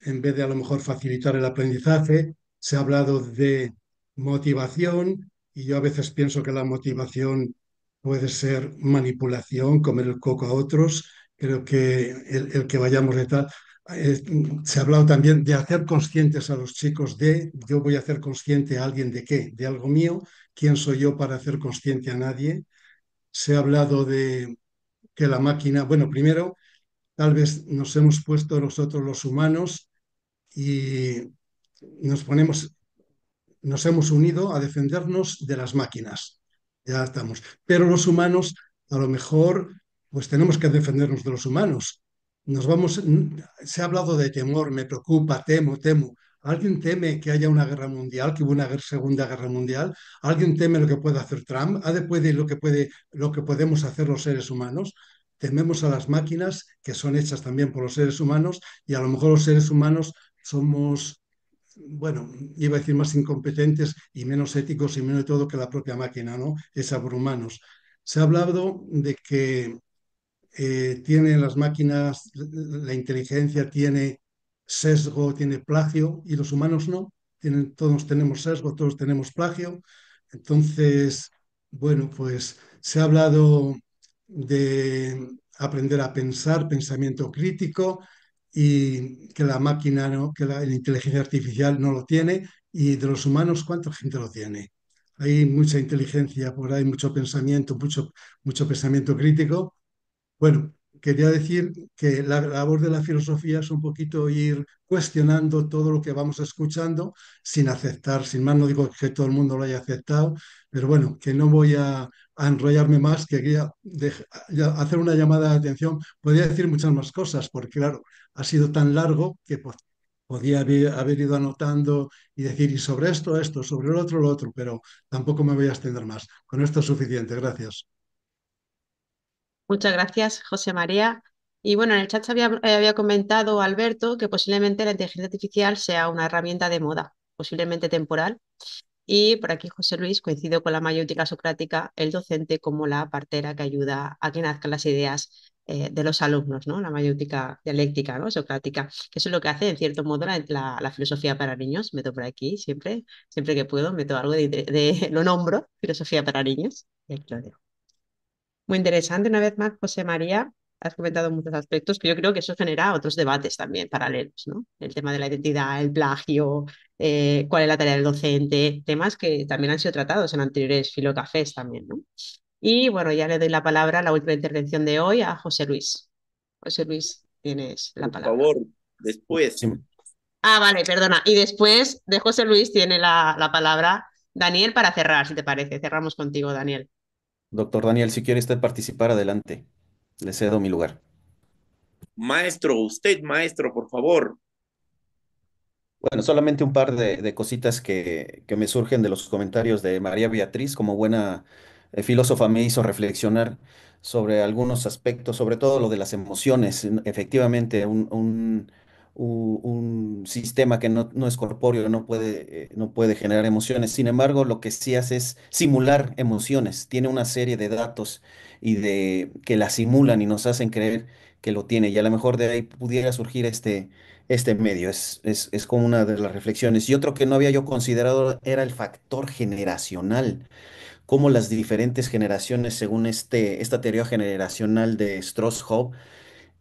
M: en vez de a lo mejor facilitar el aprendizaje. Se ha hablado de motivación y yo a veces pienso que la motivación puede ser manipulación, comer el coco a otros. Creo que el que vayamos de tal. eh, Se ha hablado también de hacer conscientes a los chicos de, yo voy a hacer consciente a alguien de qué, de algo mío, quién soy yo para hacer consciente a nadie. Se ha hablado de que la máquina, bueno, primero tal vez nos hemos puesto nosotros los humanos y nos ponemos, nos hemos unido a defendernos de las máquinas. Ya estamos. Pero los humanos, a lo mejor pues tenemos que defendernos de los humanos. Se ha hablado de temor, me preocupa, temo. ¿Alguien teme que haya una guerra mundial, que hubo una segunda guerra mundial? ¿Alguien teme lo que puede hacer Trump? ¿Puede lo que podemos hacer los seres humanos? Tememos a las máquinas que son hechas también por los seres humanos y a lo mejor los seres humanos somos, bueno, iba a decir más incompetentes y menos éticos y menos de todo que la propia máquina, ¿no? Hecha por humanos. Se ha hablado de que tienen las máquinas, la inteligencia tiene sesgo, tiene plagio y los humanos no. Todos tenemos sesgo, todos tenemos plagio. Entonces, bueno, pues se ha hablado de aprender a pensar, pensamiento crítico y que la máquina, ¿no? Que la inteligencia artificial no lo tiene y de los humanos, ¿cuánta gente lo tiene? Hay mucha inteligencia por ahí, mucho pensamiento, mucho pensamiento crítico. Bueno, quería decir que la labor de la filosofía es un poquito ir cuestionando todo lo que vamos escuchando sin aceptar, sin más, no digo que todo el mundo lo haya aceptado, pero bueno, que no voy a enrollarme más, que quería hacer una llamada de atención. Podría decir muchas más cosas, porque claro, ha sido tan largo que pues, podía haber ido anotando y decir, y sobre esto, sobre lo otro, pero tampoco me voy a extender más. Con esto es suficiente, gracias.
A: Muchas gracias, José María. Y bueno, en el chat había comentado Alberto que posiblemente la inteligencia artificial sea una herramienta de moda, posiblemente temporal. Y por aquí, José Luis, coincido con la mayéutica socrática, el docente como la partera que ayuda a que nazcan las ideas de los alumnos, ¿no? La mayéutica dialéctica, ¿no? Socrática, que eso es lo que hace, en cierto modo, la filosofía para niños. Meto por aquí siempre que puedo, meto algo lo nombro, filosofía para niños, y aquí lo dejo. Muy interesante, una vez más, José María. Has comentado muchos aspectos que yo creo que eso genera otros debates también paralelos, ¿no? El tema de la identidad, el plagio, cuál es la tarea del docente, temas que también han sido tratados en anteriores filocafés también, ¿no? Y bueno, ya le doy la palabra, la última intervención de hoy, a José Luis. José Luis, tienes la
B: Por
A: palabra.
B: favor, después.
I: Sí.
A: Ah, vale, perdona. Y después de José Luis tiene la palabra Daniel para cerrar, si te parece. Cerramos contigo, Daniel.
I: Doctor Daniel, si quiere usted participar, adelante. Le cedo mi lugar.
B: Maestro, usted, maestro, por favor.
I: Bueno, solamente un par de cositas que me surgen de los comentarios de María Beatriz. Como buena filósofa me hizo reflexionar sobre algunos aspectos, sobre todo lo de las emociones. Efectivamente, un sistema que no es corpóreo no puede generar emociones. Sin embargo, lo que sí hace es simular emociones. Tiene una serie de datos que la simulan y nos hacen creer que lo tiene. Y a lo mejor de ahí pudiera surgir este medio. Es como una de las reflexiones. Y otro que no había yo considerado era el factor generacional, cómo las diferentes generaciones, según esta teoría generacional de Strauss-Howe,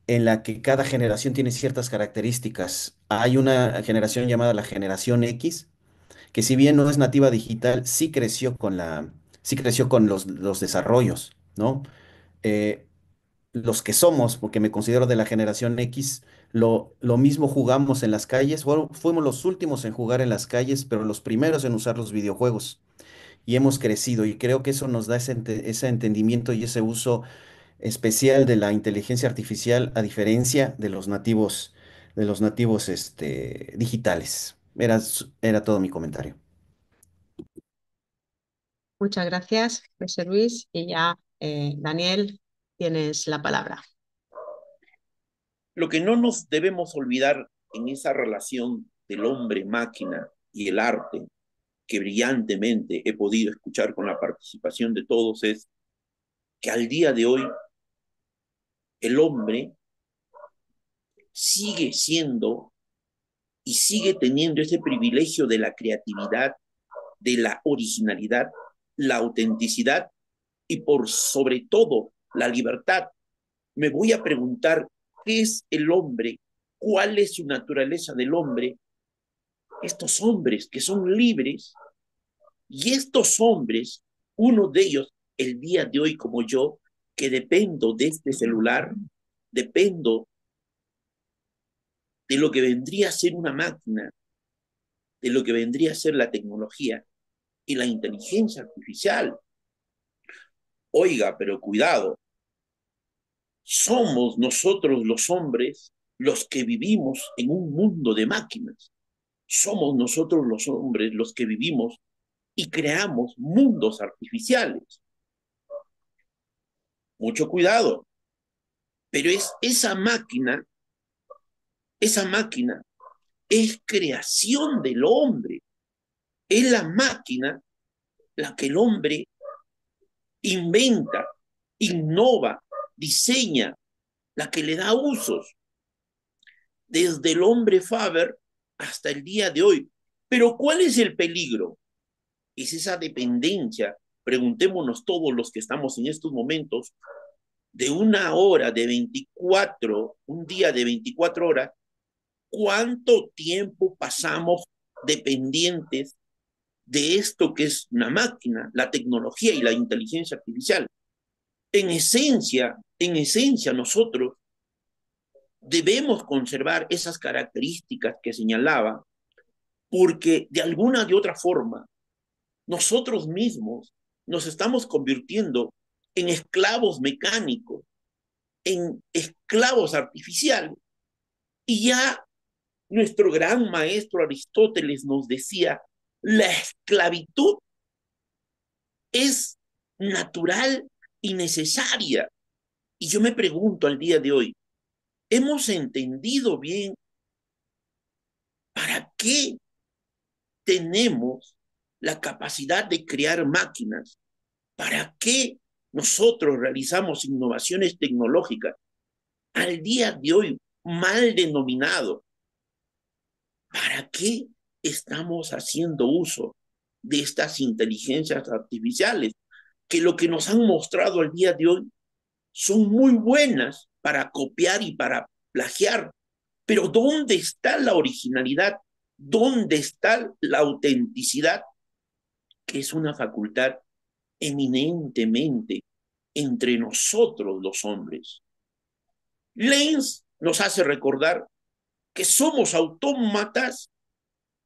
I: en la que cada generación tiene ciertas características. Hay una generación llamada la generación X, que si bien no es nativa digital, sí creció con los desarrollos, ¿no? Eh, los que somos, porque me considero de la generación X, lo mismo jugamos en las calles, fuimos los últimos en jugar en las calles, pero los primeros en usar los videojuegos. Y hemos crecido y creo que eso nos da ese entendimiento y ese uso especial de la inteligencia artificial a diferencia de los nativos digitales. Era todo mi comentario.
A: Muchas gracias, José Luis. Y ya, Daniel, tienes la palabra.
B: Lo que no nos debemos olvidar en esa relación del hombre-máquina y el arte, que brillantemente he podido escuchar con la participación de todos, es que al día de hoy el hombre sigue siendo y sigue teniendo ese privilegio de la creatividad, de la originalidad, la autenticidad y por sobre todo la libertad. Me voy a preguntar, ¿qué es el hombre? ¿Cuál es su naturaleza del hombre? Estos hombres que son libres y estos hombres, uno de ellos el día de hoy como yo, que dependo de este celular, dependo de lo que vendría a ser una máquina, de lo que vendría a ser la tecnología y la inteligencia artificial. Oiga, pero cuidado, Somos nosotros los hombres los que vivimos en un mundo de máquinas. Somos nosotros los hombres los que vivimos y creamos mundos artificiales. Mucho cuidado. Pero esa máquina es creación del hombre. Es la máquina la que el hombre inventa, innova, diseña, la que le da usos, desde el hombre Faber hasta el día de hoy. Pero ¿cuál es el peligro? Es esa dependencia, preguntémonos todos los que estamos en estos momentos, de una hora de 24, un día de 24 horas, ¿cuánto tiempo pasamos dependientes de esto que es una máquina, la tecnología y la inteligencia artificial? En esencia, nosotros debemos conservar esas características que señalaba, porque de alguna de otra forma, nosotros mismos nos estamos convirtiendo en esclavos mecánicos, en esclavos artificiales. Y ya nuestro gran maestro Aristóteles nos decía, la esclavitud es natural y necesaria. Y yo me pregunto al día de hoy, ¿hemos entendido bien para qué tenemos la capacidad de crear máquinas? ¿Para qué nosotros realizamos innovaciones tecnológicas al día de hoy mal denominado? ¿Para qué estamos haciendo uso de estas inteligencias artificiales que lo que nos han mostrado al día de hoy son muy buenas para copiar y para plagiar? Pero ¿dónde está la originalidad? ¿Dónde está la autenticidad? Que es una facultad eminentemente entre nosotros los hombres. Lenz nos hace recordar que somos autómatas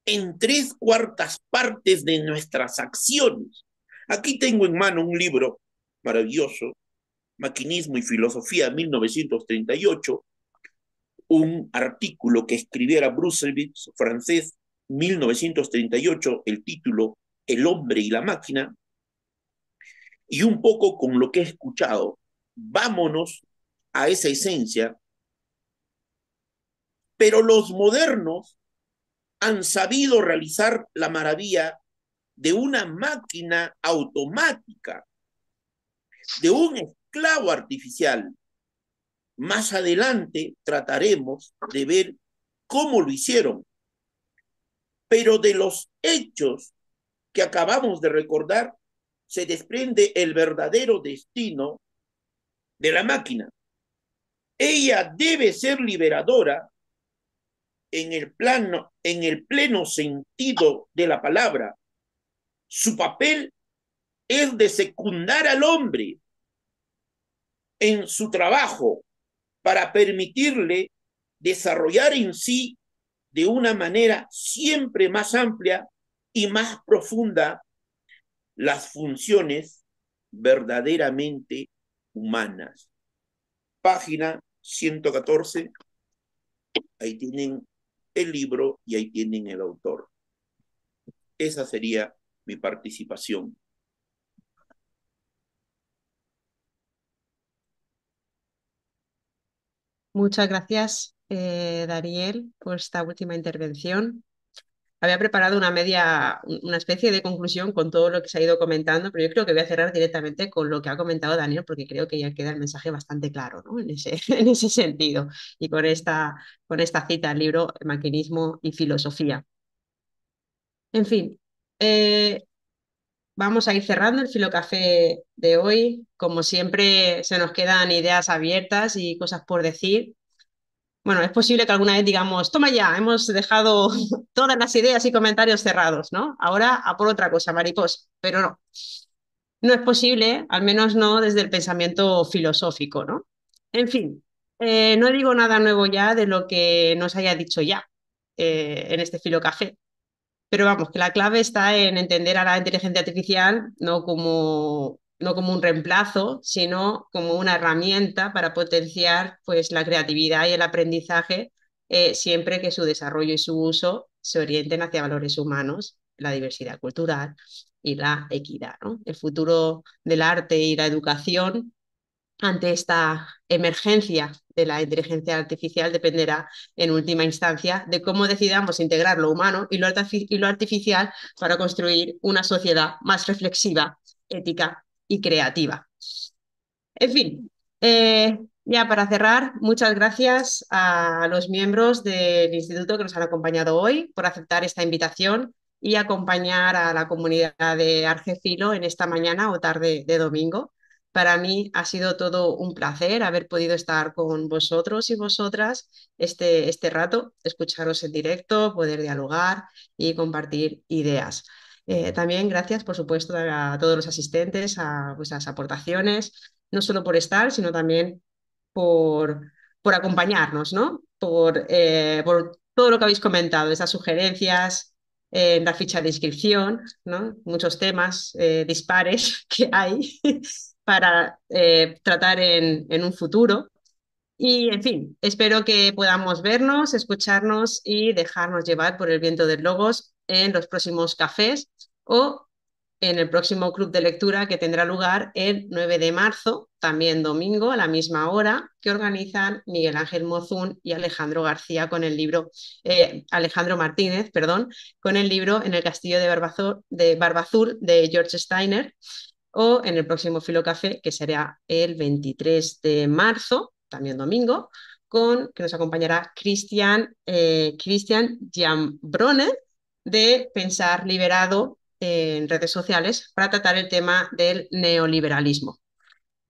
B: en 3/4 partes de nuestras acciones. Aquí tengo en mano un libro maravilloso, Maquinismo y Filosofía, 1938, un artículo que escribiera Bruselvitz, francés, 1938, el título El hombre y la máquina, y un poco con lo que he escuchado, vámonos a esa esencia. Pero los modernos han sabido realizar la maravilla de una máquina automática, de un esclavo artificial. Más adelante trataremos de ver cómo lo hicieron. Pero de los hechos que acabamos de recordar, se desprende el verdadero destino de la máquina. Ella debe ser liberadora en el pleno sentido de la palabra. Su papel es de secundar al hombre en su trabajo para permitirle desarrollar en sí de una manera siempre más amplia y más profunda las funciones verdaderamente humanas. Página 114, ahí tienen el libro y ahí tienen el autor. Esa sería mi participación.
A: Muchas gracias, Daniel, por esta última intervención. Había preparado una especie de conclusión con todo lo que se ha ido comentando, pero yo creo que voy a cerrar directamente con lo que ha comentado Daniel, porque creo que ya queda el mensaje bastante claro, ¿no? En ese sentido, y con esta cita al libro Maquinismo y Filosofía. En fin, vamos a ir cerrando el Filocafé de hoy. Como siempre, se nos quedan ideas abiertas y cosas por decir. Bueno, es posible que alguna vez digamos, toma ya, hemos dejado todas las ideas y comentarios cerrados, ¿no? Ahora a por otra cosa, mariposa, pero no. No es posible, al menos no desde el pensamiento filosófico, ¿no? En fin, no digo nada nuevo ya de lo que nos haya dicho ya en este Filocafé, pero vamos, que la clave está en entender a la inteligencia artificial no como no como un reemplazo, sino como una herramienta para potenciar pues, la creatividad y el aprendizaje, siempre que su desarrollo y su uso se orienten hacia valores humanos, la diversidad cultural y la equidad, ¿no? El futuro del arte y la educación ante esta emergencia de la inteligencia artificial dependerá en última instancia de cómo decidamos integrar lo humano y lo artificial para construir una sociedad más reflexiva, ética y creativa. En fin, ya para cerrar, muchas gracias a los miembros del instituto que nos han acompañado hoy por aceptar esta invitación y acompañar a la comunidad de Argefilo en esta mañana o tarde de domingo. Para mí ha sido todo un placer haber podido estar con vosotros y vosotras este rato, escucharos en directo, poder dialogar y compartir ideas. También gracias, por supuesto, a todos los asistentes, a vuestras aportaciones, no solo por estar, sino también por acompañarnos, ¿no? Por todo lo que habéis comentado, esas sugerencias en la ficha de inscripción, ¿no? Muchos temas dispares que hay para tratar en un futuro. Y, en fin, espero que podamos vernos, escucharnos y dejarnos llevar por el viento del Logos en los próximos cafés o en el próximo club de lectura que tendrá lugar el 9 de marzo, también domingo, a la misma hora, que organizan Miguel Ángel Mozún y Alejandro García con el libro, Alejandro Martínez, perdón, con el libro En el castillo de Barbazul de George Steiner, o en el próximo Filocafé, que será el 23 de marzo, también domingo, que nos acompañará Christian Giambrone de Pensar Liberado en redes sociales para tratar el tema del neoliberalismo.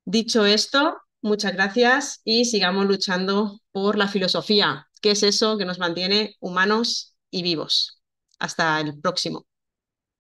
A: Dicho esto, muchas gracias y sigamos luchando por la filosofía, que es eso que nos mantiene humanos y vivos. Hasta el próximo.